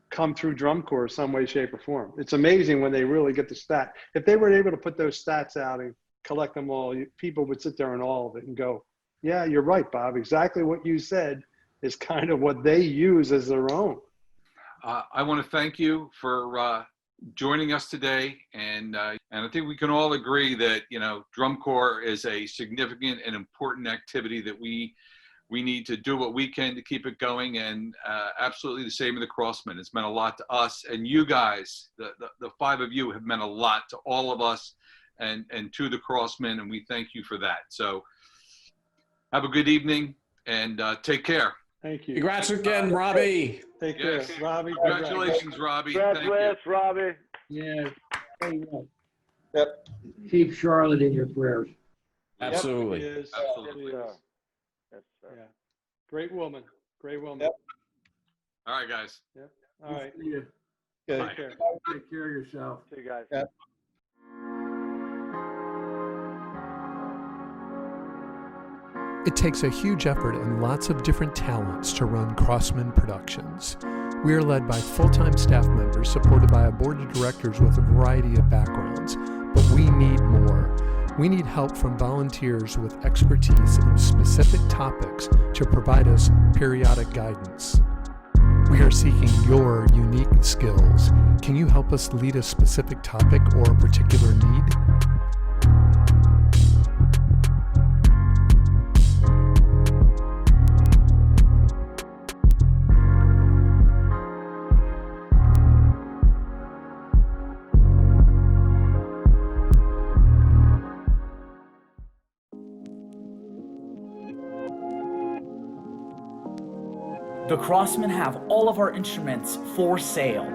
Speaker 12: come through Drum Corps some way, shape, or form. It's amazing when they really get the stat. If they were able to put those stats out and collect them all, people would sit there in awe of it and go, yeah, you're right, Bob. Exactly what you said is kind of what they use as their own.
Speaker 9: I want to thank you for joining us today, and I think we can all agree that, you know, Drum Corps is a significant and important activity that we need to do what we can to keep it going, and absolutely the same with the Crossmen. It's meant a lot to us, and you guys, the five of you, have meant a lot to all of us and to the Crossmen, and we thank you for that. So have a good evening, and take care.
Speaker 12: Thank you.
Speaker 10: Congrats again, Robbie.
Speaker 12: Take care, Robbie.
Speaker 9: Congratulations, Robbie.
Speaker 11: Congratulations, Robbie.
Speaker 14: Yeah.
Speaker 13: Yep.
Speaker 14: Keep Charlotte in your prayers.
Speaker 10: Absolutely.
Speaker 12: Yep,
Speaker 9: Absolutely.
Speaker 11: Yes, sir.
Speaker 12: Yeah. Great woman. Great woman.
Speaker 13: Yep.
Speaker 9: All right, guys.
Speaker 12: Yep. All right.
Speaker 14: See you.
Speaker 13: Okay.
Speaker 12: Take care.
Speaker 14: Take care of yourself.
Speaker 11: See you guys.
Speaker 13: Yeah.
Speaker 15: It takes a huge effort and lots of different talents to run Crossmen Productions. We are led by full-time staff members supported by a board of directors with a variety of backgrounds, but we need more. We need help from volunteers with expertise in specific topics to provide us periodic guidance. We are seeking your unique skills. Can you help us lead a specific topic or a particular need?
Speaker 16: The Crossmen have all of our instruments for sale.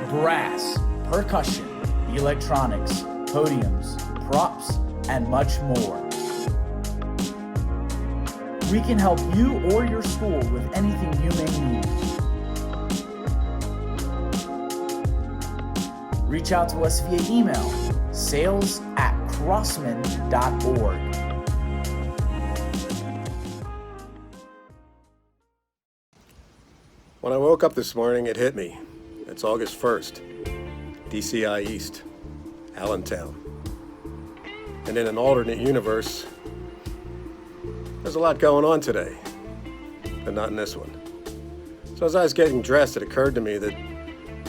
Speaker 16: Brass, percussion, electronics, podiums, props, and much more. We can help you or your school with anything you may need. Reach out to us via email, sales@crossmen.org.
Speaker 2: When I woke up this morning, it hit me. It's August 1st, DCI East, Allentown. And in an alternate universe, there's a lot going on today, but not in this one. So as I was getting dressed, it occurred to me that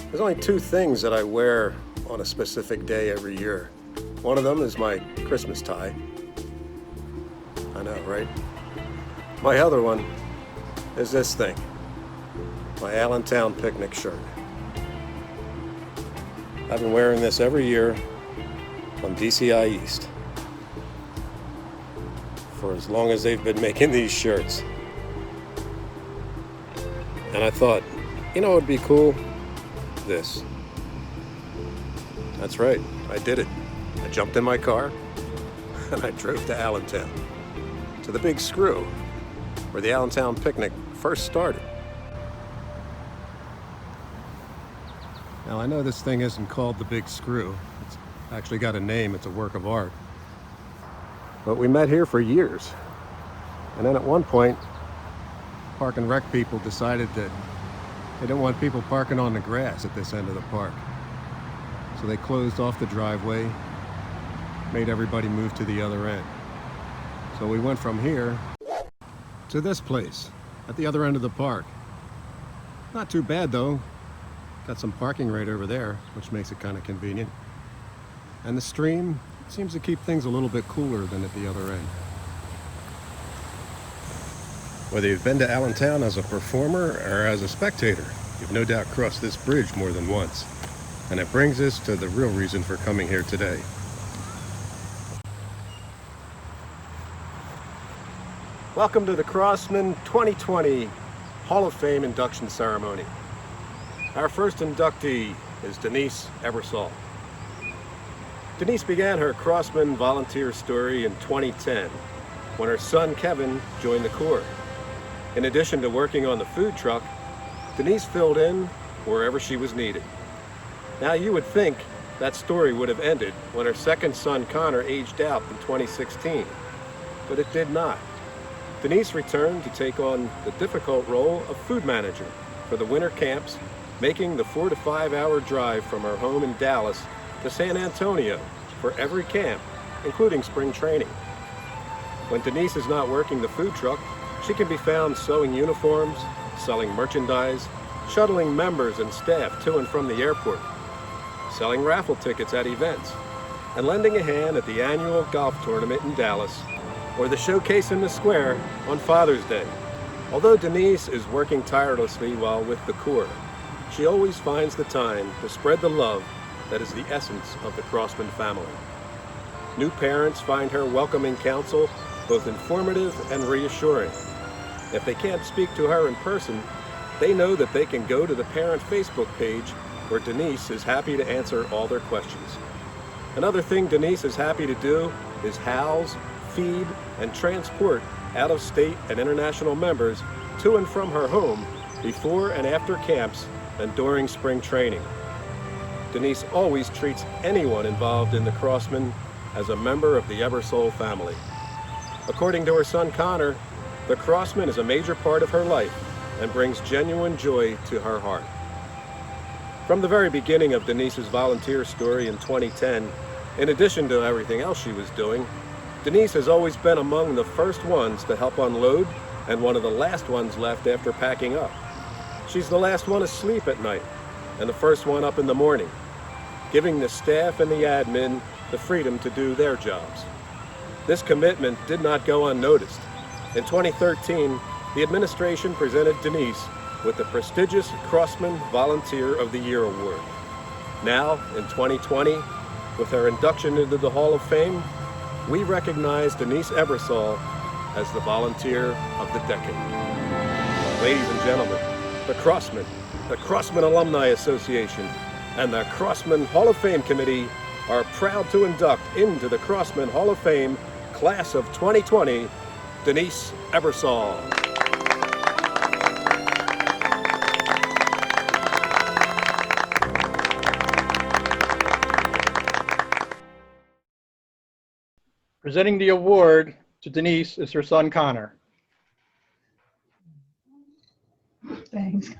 Speaker 2: there's only two things that I wear on a specific day every year. One of them is my Christmas tie. I know, right? My other one is this thing. My Allentown picnic shirt. I've been wearing this every year on DCI East for as long as they've been making these shirts. And I thought, you know what would be cool? This. That's right, I did it. I jumped in my car and I drove to Allentown, to the Big Screw, where the Allentown picnic first started. Now, I know this thing isn't called the Big Screw. It's actually got a name. It's a work of art. But we met here for years. And then at one point, Park and Rec people decided that they didn't want people parking on the grass at this end of the park. So they closed off the driveway, made everybody move to the other end. So we went from here to this place at the other end of the park. Not too bad, though. Got some parking right over there, which makes it kind of convenient. And the stream seems to keep things a little bit cooler than at the other end. Whether you've been to Allentown as a performer or as a spectator, you've no doubt crossed this bridge more than once. And it brings us to the real reason for coming here today. Welcome to the Crossmen 2020 Hall of Fame induction ceremony. Our first inductee is Denise Ebersol. Denise began her Crossmen volunteer story in 2010 when her son Kevin joined the Corps. In addition to working on the food truck, Denise filled in wherever she was needed. Now you would think that story would have ended when her second son Connor aged out in 2016, but it did not. Denise returned to take on the difficult role of food manager for the winter camps, making the 4 to 5 hour drive from her home in Dallas to San Antonio for every camp, including spring training. When Denise is not working the food truck, she can be found sewing uniforms, selling merchandise, shuttling members and staff to and from the airport, selling raffle tickets at events, and lending a hand at the annual golf tournament in Dallas or the showcase in the square on Father's Day. Although Denise is working tirelessly while with the Corps, she always finds the time to spread the love that is the essence of the Crossmen family. New parents find her welcoming counsel both informative and reassuring. If they can't speak to her in person, they know that they can go to the parent Facebook page where Denise is happy to answer all their questions. Another thing Denise is happy to do is house, feed, and transport out-of-state and international members to and from her home before and after camps and during spring training. Denise always treats anyone involved in the Crossmen as a member of the Ebersole family. According to her son Connor, the Crossman is a major part of her life and brings genuine joy to her heart. From the very beginning of Denise's volunteer story in 2010, in addition to everything else she was doing, Denise has always been among the first ones to help unload and one of the last ones left after packing up. She's the last one asleep at night and the first one up in the morning, giving the staff and the admin the freedom to do their jobs. This commitment did not go unnoticed. In 2013, the administration presented Denise with the prestigious Crossman Volunteer of the Year Award. Now, in 2020, with her induction into the Hall of Fame, we recognize Denise Ebersole as the Volunteer of the Decade. Ladies and gentlemen, the Crossmen Alumni Association, and the Crossmen Hall of Fame Committee are proud to induct into the Crossmen Hall of Fame Class of 2020, Denise Ebersole.
Speaker 17: Presenting the award to Denise is her son, Connor.
Speaker 18: Thanks.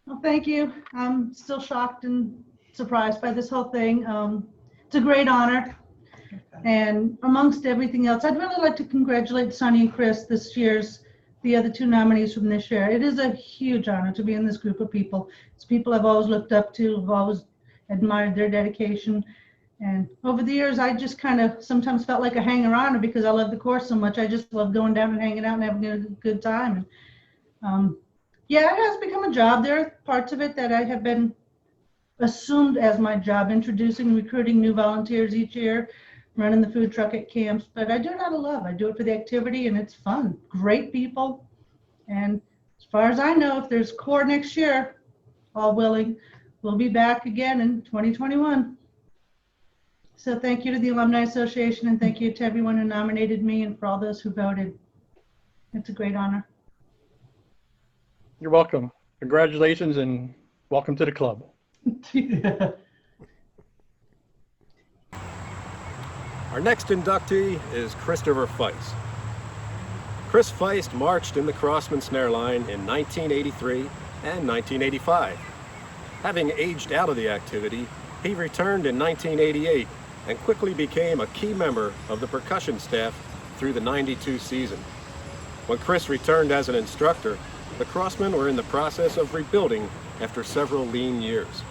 Speaker 18: Well, thank you. I'm still shocked and surprised by this whole thing. It's a great honor. And amongst everything else, I'd really like to congratulate Sonny and Chris, the other two nominees from this year. It is a huge honor to be in this group of people. It's people I've always looked up to, I've always admired their dedication. And over the years, I just kind of sometimes felt like a hanger-on because I love the course so much. I just love going down and hanging out and having a good time. And yeah, it has become a job. There are parts of it that I have been assumed as my job, introducing and recruiting new volunteers each year, running the food truck at camps. But I do it out of love. I do it for the activity, and it's fun. Great people. And as far as I know, if there's core next year, all willing, we'll be back again in 2021. So thank you to the Alumni Association, and thank you to everyone who nominated me and for all those who voted. It's a great honor.
Speaker 17: You're welcome. Congratulations and welcome to the club.
Speaker 2: Our next inductee is Christopher Feist. Chris Feist marched in the Crossman snare line in 1983 and 1985. Having aged out of the activity, he returned in 1988 and quickly became a key member of the percussion staff through the '92 season. When Chris returned as an instructor, the Crossmen were in the process of rebuilding after several lean years.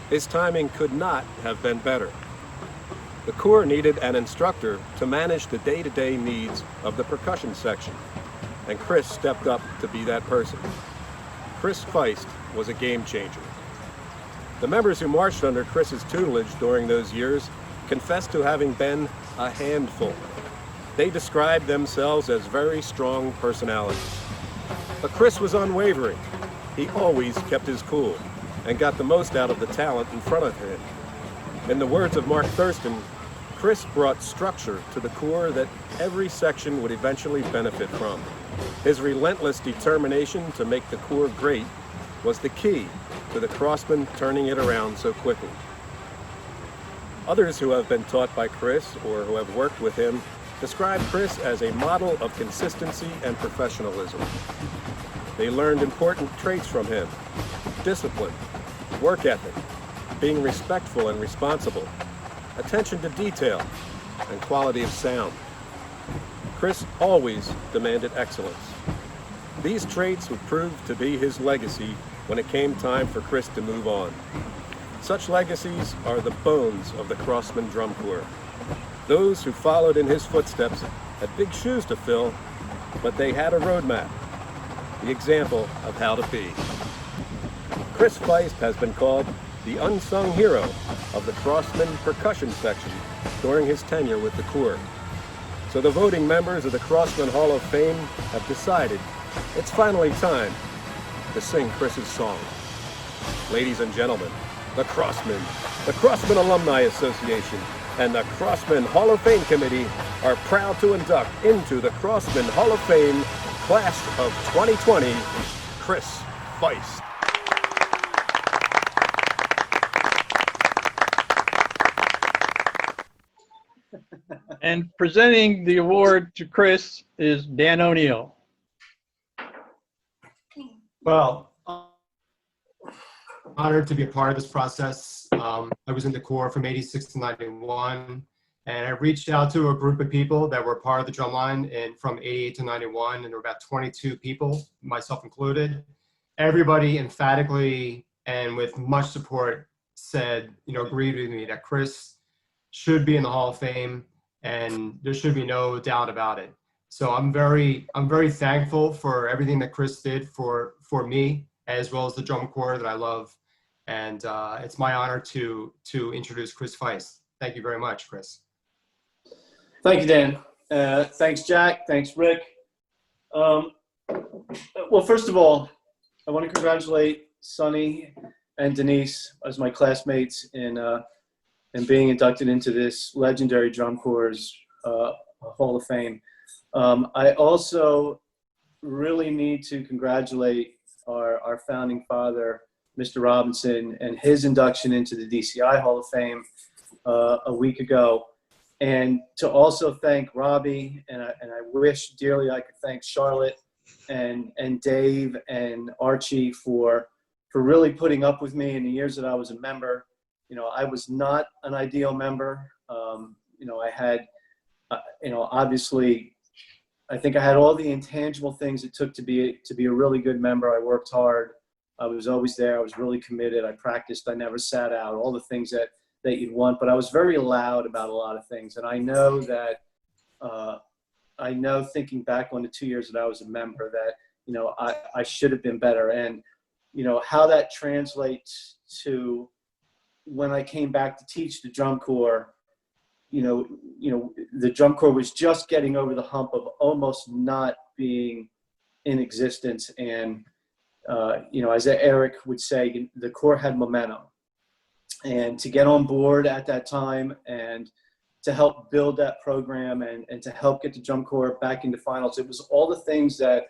Speaker 2: His timing could not have been better. The Corps needed an instructor to manage the day-to-day needs of the percussion section, and Chris stepped up to be that person. Chris Feist was a game changer. The members who marched under Chris's tutelage during those years confessed to having been a handful. They described themselves as very strong personalities. But Chris was unwavering. He always kept his cool and got the most out of the talent in front of him. In the words of Mark Thurston, Chris brought structure to the Corps that every section would eventually benefit from. His relentless determination to make the Corps great was the key to the Crossmen turning it around so quickly. Others who have been taught by Chris or who have worked with him describe Chris as a model of consistency and professionalism. They learned important traits from him: discipline, work ethic, being respectful and responsible, attention to detail, and quality of sound. Chris always demanded excellence. These traits would prove to be his legacy when it came time for Chris to move on. Such legacies are the bones of the Crossmen Drum Corps. Those who followed in his footsteps had big shoes to fill, but they had a roadmap, the example of how to be. Chris Feist has been called the unsung hero of the Crossmen percussion section during his tenure with the Corps. So the voting members of the Crossmen Hall of Fame have decided it's finally time to sing Chris's song. Ladies and gentlemen, the Crossmen Alumni Association, and the Crossmen Hall of Fame Committee are proud to induct into the Crossmen Hall of Fame Class of 2020, Chris Feist.
Speaker 17: And presenting the award to Chris is Dan O'Neill.
Speaker 19: Well, honored to be a part of this process. I was in the Corps from 86 to 91, and I reached out to a group of people that were part of the drumline and from 88 to 91, and there were about 22 people, myself included. Everybody emphatically and with much support said, agreed with me that Chris should be in the Hall of Fame, and there should be no doubt about it. So I'm very thankful for everything that Chris did for me, as well as the drum corps that I love. And it's my honor to introduce Chris Feist. Thank you very much, Chris.
Speaker 20: Thank you, Dan. Thanks, Jack. Thanks, Rick. Well, first of all, I want to congratulate Sonny and Denise as my classmates in being inducted into this legendary drum corps Hall of Fame. I also really need to congratulate our founding father, Mr. Robinson, and his induction into the DCI Hall of Fame a week ago. And to also thank Robbie, and I wish dearly I could thank Charlotte and Dave and Archie for really putting up with me in the years that I was a member. I was not an ideal member. I had, obviously, I think I had all the intangible things it took to be a really good member. I worked hard. I was always there. I was really committed. I practiced. I never sat out. All the things that you'd want. But I was very loud about a lot of things. And I know that, thinking back on the 2 years that I was a member, that, I should have been better. And, how that translates to when I came back to teach the drum corps, the drum corps was just getting over the hump of almost not being in existence. And, as Eric would say, the corps had momentum. And to get on board at that time and to help build that program and to help get the drum corps back into finals, it was all the things that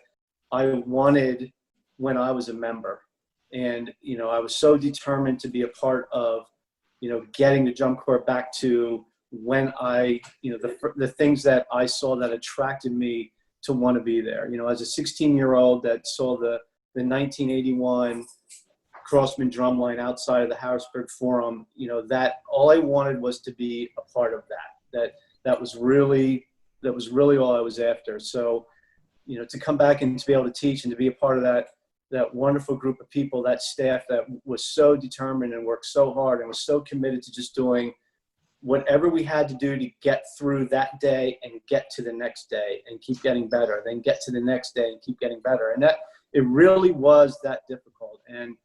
Speaker 20: I wanted when I was a member. And, I was so determined to be a part of, getting the drum corps back to when I, the things that I saw that attracted me to want to be there. As a 16-year-old that saw the 1981 Crossmen drumline outside of the Harrisburg Forum, that all I wanted was to be a part of that was really all I was after. So, to come back and to be able to teach and to be a part of that wonderful group of people, that staff that was so determined and worked so hard and was so committed to just doing whatever we had to do to get through that day and get to the next day and keep getting better, then get to the next day and keep getting better. And that it really was that difficult. And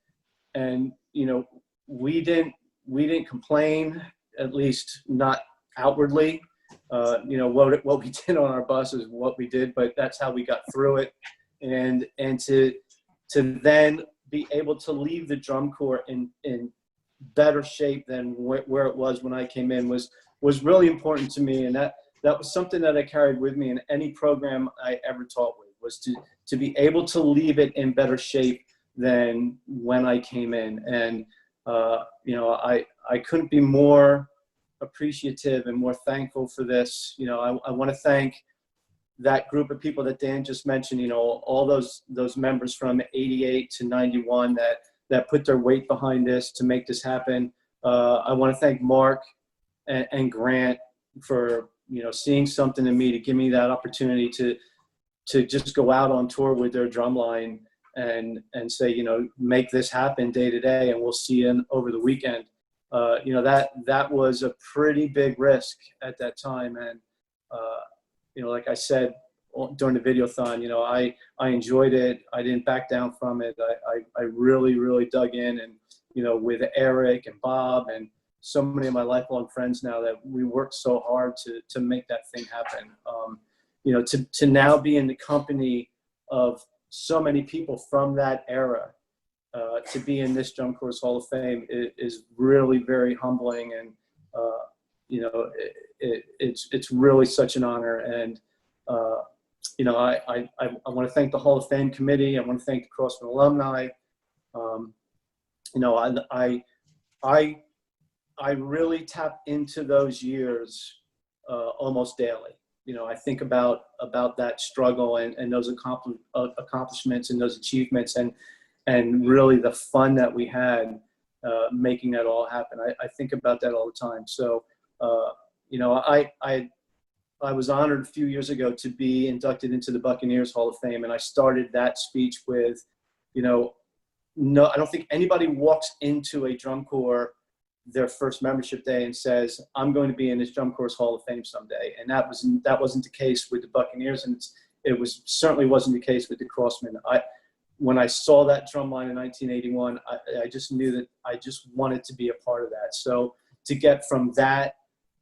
Speaker 20: we didn't complain, at least not outwardly. What we did on our bus is what we did, but that's how we got through it. And to then be able to leave the drum corps in better shape than where it was when I came in was really important to me. And that was something that I carried with me in any program I ever taught with, was to be able to leave it in better shape than when I came in. And, I couldn't be more appreciative and more thankful for this. I want to thank that group of people that Dan just mentioned, all those members from 88 to 91 that put their weight behind this to make this happen. I want to thank Mark and Grant for, seeing something in me to give me that opportunity to just go out on tour with their drumline and say, make this happen day to day, and we'll see you over the weekend. That was a pretty big risk at that time. And, like I said during the videothon, I enjoyed it. I didn't back down from it. I really, really dug in, and, with Eric and Bob and so many of my lifelong friends now, that we worked so hard to make that thing happen. To now be in the company of so many people from that era, to be in this Drum Corps Hall of Fame is really very humbling. And, it's really such an honor. And I want to thank the Hall of Fame committee. I want to thank the Crossmen alumni. I really tap into those years almost daily. I think about that struggle and those accomplishments and those achievements and really the fun that we had making that all happen. I think about that all the time. So, I was honored a few years ago to be inducted into the Buccaneers Hall of Fame, and I started that speech with, no, I don't think anybody walks into a drum corps their first membership day and says, I'm going to be in this drum corps Hall of Fame someday. And that wasn't the case with the Buccaneers, and it certainly wasn't the case with the Crossmen. When I saw that drum line in 1981, I just knew that I just wanted to be a part of that. So to get from that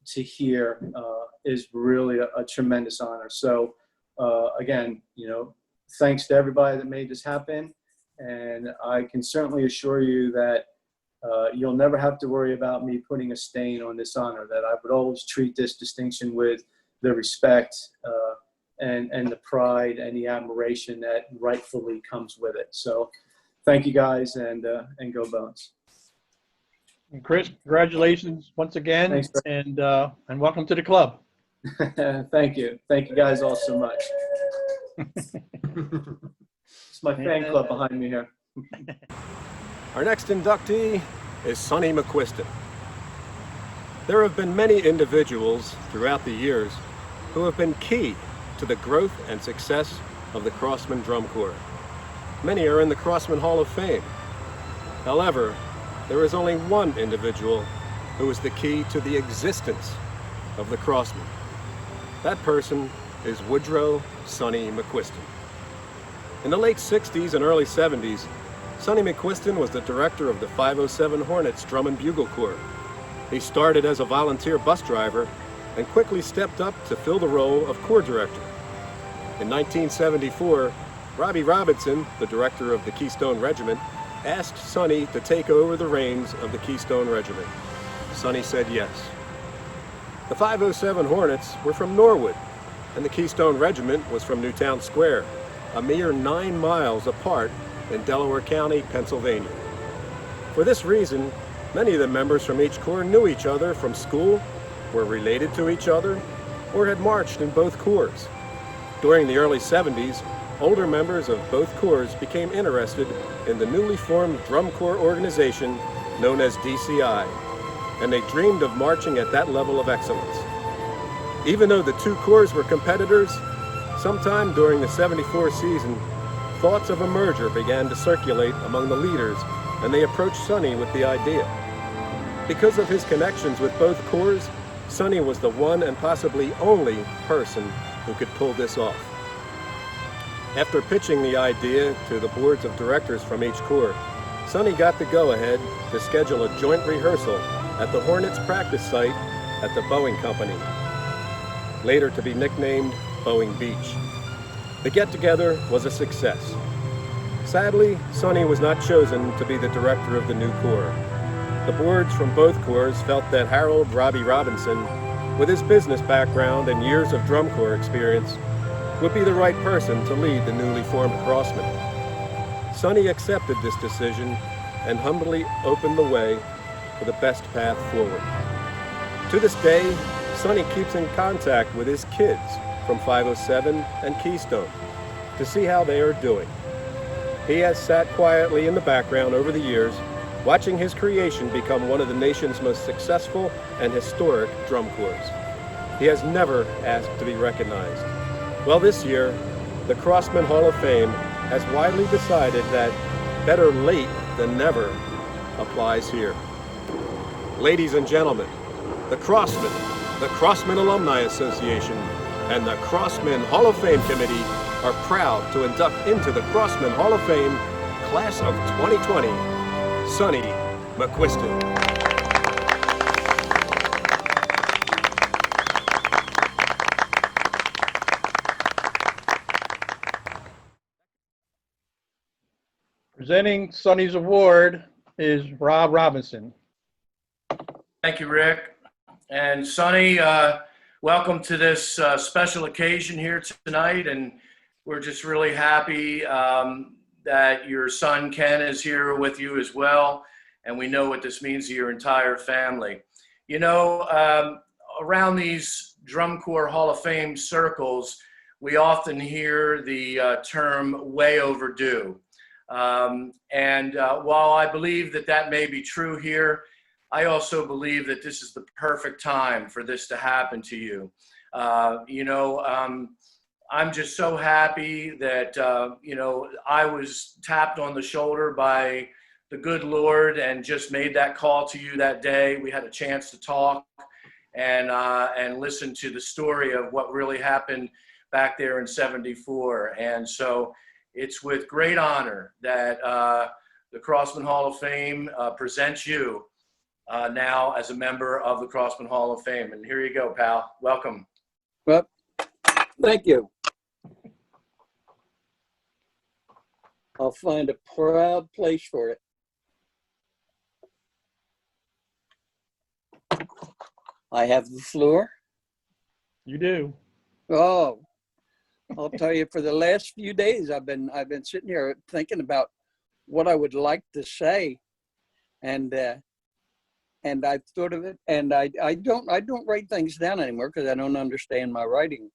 Speaker 20: to here is really a tremendous honor. So again, thanks to everybody that made this happen. And I can certainly assure you that you'll never have to worry about me putting a stain on this honor, that I would always treat this distinction with the respect and the pride and the admiration that rightfully comes with it. So thank you guys, and go Bones.
Speaker 17: And Chris, congratulations once again.
Speaker 20: Thanks,
Speaker 17: and welcome to the club.
Speaker 20: Thank you guys all so much. It's my fan club behind me here.
Speaker 2: Our next inductee is S1-E McQuiston. There have been many individuals throughout the years who have been key to the growth and success of the Crossmen Drum Corps. Many are in the Crossmen Hall of Fame. However, there is only one individual who is the key to the existence of the Crossmen. That person is Woodrow S1-E McQuiston. In the late 60s and early 70s, S1-E McQuiston was the director of the 507 Hornets Drum and Bugle Corps. He started as a volunteer bus driver and quickly stepped up to fill the role of corps director. In 1974, Robbie Robinson, the director of the Keystone Regiment, asked S1-E to take over the reins of the Keystone Regiment. S1-E said yes. The 507 Hornets were from Norwood, and the Keystone Regiment was from Newtown Square, a mere 9 miles apart in Delaware County, Pennsylvania. For this reason, many of the members from each corps knew each other from school, were related to each other, or had marched in both corps. During the early 70s, older members of both corps became interested in the newly formed drum corps organization known as DCI, and they dreamed of marching at that level of excellence. Even though the two corps were competitors, sometime during the 74 season, thoughts of a merger began to circulate among the leaders, and they approached S1-E with the idea. Because of his connections with both corps, S1-E was the one and possibly only person who could pull this off. After pitching the idea to the boards of directors from each corps, S1-E got the go-ahead to schedule a joint rehearsal at the Hornets practice site at the Boeing Company, later to be nicknamed Boeing Beach. The get-together was a success. Sadly, S1-E was not chosen to be the director of the new corps. The boards from both corps felt that Harold Robbie Robinson, with his business background and years of drum corps experience, would be the right person to lead the newly formed Crossmen. S1-E accepted this decision and humbly opened the way for the best path forward. To this day, S1-E keeps in contact with his kids from 507 and Keystone to see how they are doing. He has sat quietly in the background over the years, watching his creation become one of the nation's most successful and historic drum corps. He has never asked to be recognized. Well, this year, the Crossmen Hall of Fame has widely decided that better late than never applies here. Ladies and gentlemen, the Crossmen Alumni Association, and the Crossmen Hall of Fame Committee are proud to induct into the Crossmen Hall of Fame Class of 2020, S1-E McQuiston.
Speaker 17: Presenting S1-E's award is Rob Robinson.
Speaker 21: Thank you, Rick. And Sonny, welcome to this special occasion here tonight. And we're just really happy that your son Ken is here with you as well. And we know what this means to your entire family. You know, around these Drum Corps Hall of Fame circles, we often hear the term way overdue. While I believe that that may be true here, I also believe that this is the perfect time for this to happen to you. I'm just so happy that, I was tapped on the shoulder by the good Lord and just made that call to you that day. We had a chance to talk and listen to the story of what really happened back there in '74. And so it's with great honor that the Crossmen Hall of Fame presents you now as a member of the Crossmen Hall of Fame. And here you go, pal. Welcome.
Speaker 22: Well, thank you. I'll find a proud place for it. I have the floor.
Speaker 17: You do.
Speaker 22: Oh, I'll tell you, for the last few days, I've been sitting here thinking about what I would like to say, and I thought of it, and I don't write things down anymore because I don't understand my writing.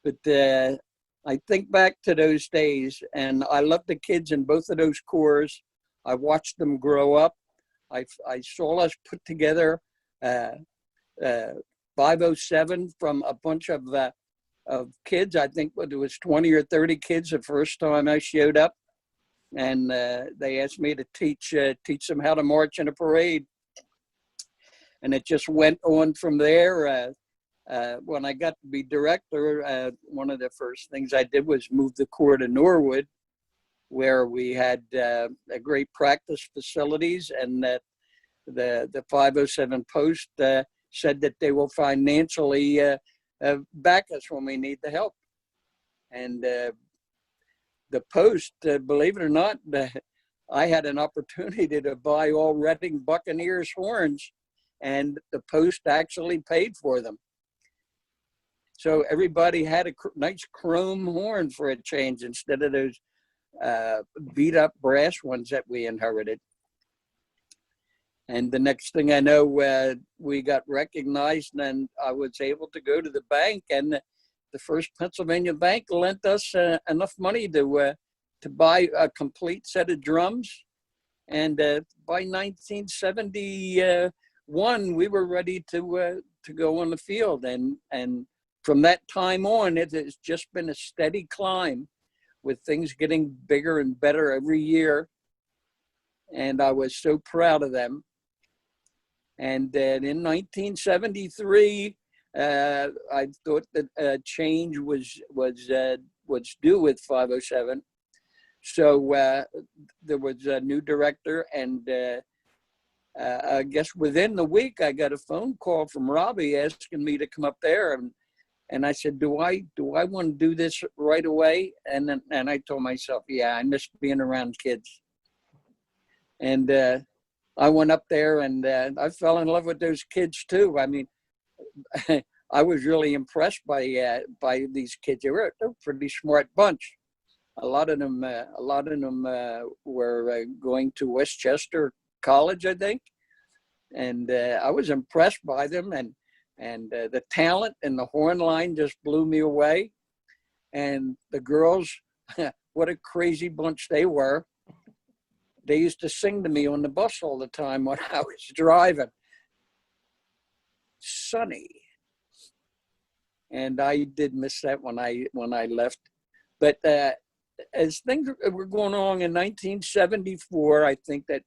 Speaker 22: But I think back to those days, and I love the kids in both of those corps. I watched them grow up. I saw us put together 507 from a bunch of kids. I think it was 20 or 30 kids the first time I showed up, and they asked me to teach them how to march in a parade. And it just went on from there. When I got to be director, one of the first things I did was move the corps to Norwood, where we had a great practice facilities, and that the 507 post said that they will financially back us when we need the help. And the post, believe it or not, I had an opportunity to buy all Reading Buccaneers horns, and the post actually paid for them. So everybody had a nice chrome horn for a change instead of those beat up brass ones that we inherited. And the next thing I know, we got recognized, and I was able to go to the bank, and the First Pennsylvania Bank lent us enough money to buy a complete set of drums. And by 1971, we were ready to go on the field. And from that time on, it has just been a steady climb, with things getting bigger and better every year. And I was so proud of them. And then in 1973, I thought that a change was due with 507. So there was a new director, and I guess within the week, I got a phone call from Robbie asking me to come up there, and I said, do I want to do this right away? And I told myself, yeah, I miss being around kids. And I went up there, and I fell in love with those kids too. I mean, I was really impressed by these kids. They're a pretty smart bunch. A lot of them were going to Westchester College, I think, and I was impressed by them. And the talent and the horn line just blew me away. And the girls, what a crazy bunch they were. They used to sing to me on the bus all the time when I was driving. Sonny. And I did miss that when I left. But as things were going on in 1974, I think that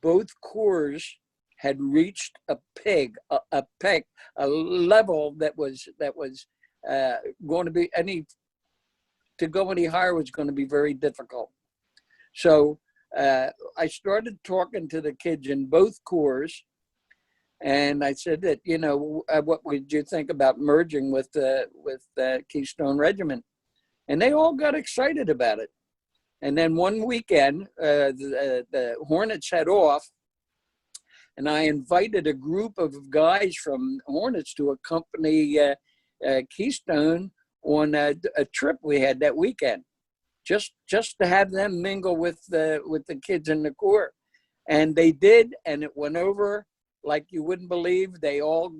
Speaker 22: both corps had reached a level that was going to be to go any higher was going to be very difficult. So I started talking to the kids in both corps, and I said that, what would you think about merging with Keystone Regiment? And they all got excited about it. And then one weekend, the Hornets had off, and I invited a group of guys from Hornets to accompany Keystone on a trip we had that weekend, just to have them mingle with the kids in the Corps. And they did, and it went over like you wouldn't believe. They all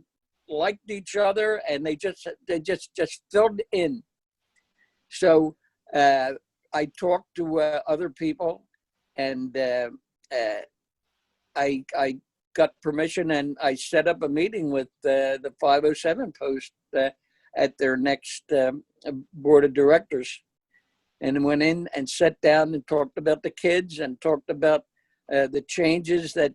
Speaker 22: liked each other, and they just filled in. So I talked to other people, and I got permission, and I set up a meeting with the 507 post at their next board of directors, and went in and sat down and talked about the kids and talked about the changes that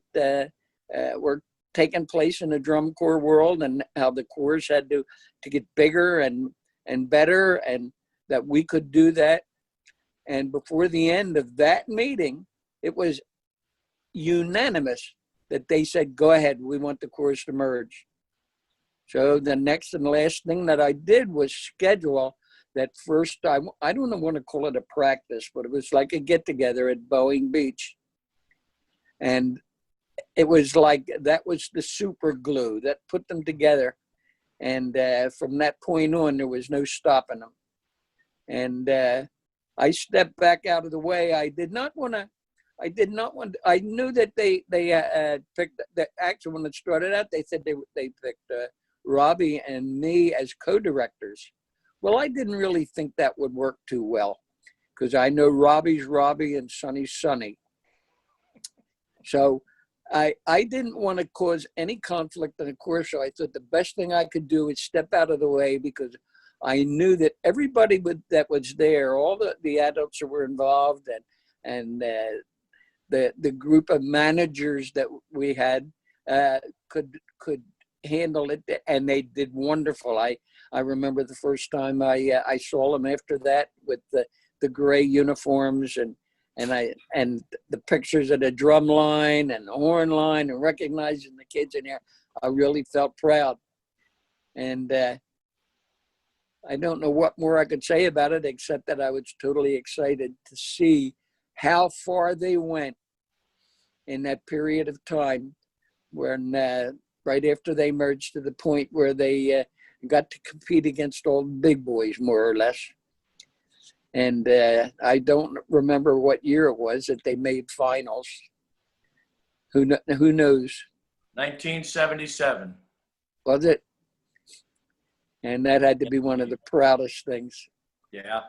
Speaker 22: were taking place in the drum corps world, and how the corps had to get bigger and better, and that we could do that. And before the end of that meeting, it was unanimous that they said, go ahead, we want the corps to merge. So the next and last thing that I did was schedule that first time. I don't want to call it a practice, but it was like a get together at Boeing Beach. And it was like, that was the super glue that put them together. And from that point on, there was no stopping them. And I stepped back out of the way. I knew that they picked, actually when it started out, they said they picked Robbie and me as co-directors. Well, I didn't really think that would work too well, because I know Robbie's Robbie and Sonny's Sonny. So I didn't want to cause any conflict in the Corps, so I thought the best thing I could do is step out of the way, because I knew that everybody that was there, all the adults that were involved, and the group of managers that we had could handle it, and they did wonderful. I remember the first time I saw them after that with the gray uniforms and the pictures of the drum line and the horn line and recognizing the kids in there. I really felt proud. And I don't know what more I could say about it, except that I was totally excited to see how far they went in that period of time, when right after they merged, to the point where they got to compete against all the big boys, more or less. And I don't remember what year it was that they made finals. Who knows?
Speaker 21: 1977.
Speaker 22: Was it? And that had to be one of the proudest things.
Speaker 21: Yeah.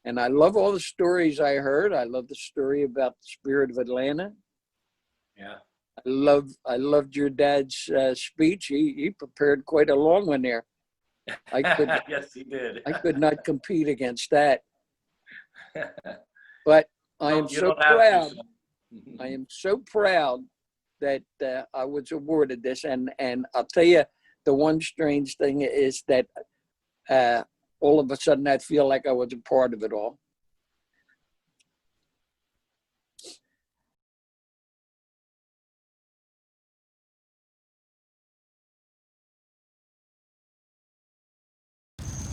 Speaker 22: And I love all the stories I heard. I love the story about the Spirit of Atlanta.
Speaker 21: Yeah.
Speaker 22: I loved your dad's speech. He prepared quite a long one there.
Speaker 21: Yes, he did.
Speaker 22: I could not compete against that. But I am so proud. I am so proud that I was awarded this. And I'll tell you, the one strange thing is that all of a sudden I feel like I was a part of it all.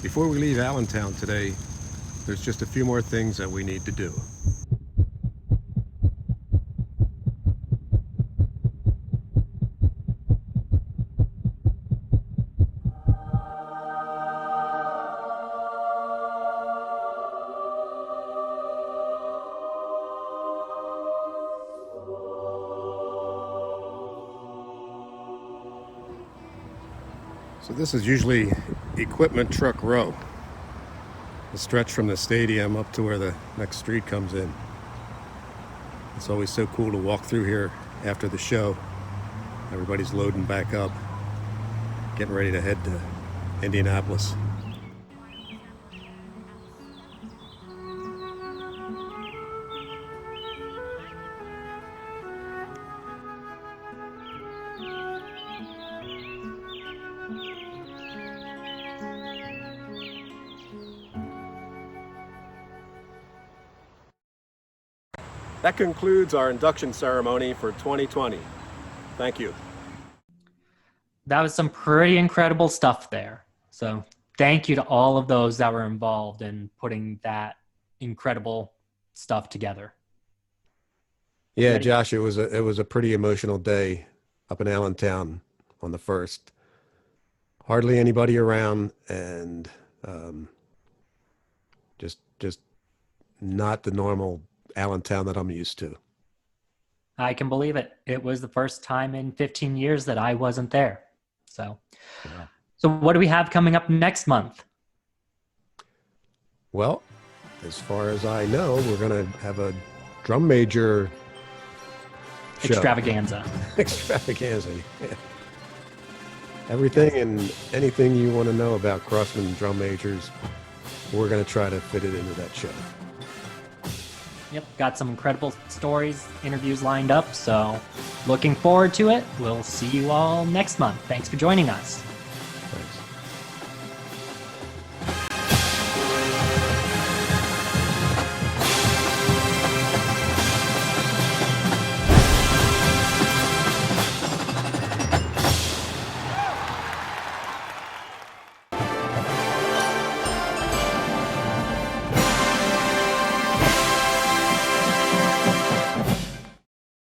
Speaker 2: Before we leave Allentown today, there's just a few more things that we need to do. So this is usually equipment truck row, the stretch from the stadium up to where the next street comes in. It's always so cool to walk through here after the show. Everybody's loading back up, getting ready to head to Indianapolis. That concludes our induction ceremony for 2020. Thank you.
Speaker 1: That was some pretty incredible stuff there. So thank you to all of those that were involved in putting that incredible stuff together.
Speaker 2: Yeah, Josh, it was a pretty emotional day up in Allentown on the 1st. Hardly anybody around, and just not the normal Allentown that I'm used to.
Speaker 1: I can believe it. It was the first time in 15 years that I wasn't there. So what do we have coming up next month?
Speaker 2: Well, as far as I know, we're going to have a drum major show.
Speaker 1: Extravaganza.
Speaker 2: Extravaganza. Yeah. Everything and anything you want to know about Crossmen drum majors, we're going to try to fit it into that show.
Speaker 1: Yep, got some incredible stories, interviews lined up, so looking forward to it. We'll see you all next month. Thanks for joining us.
Speaker 2: Thanks.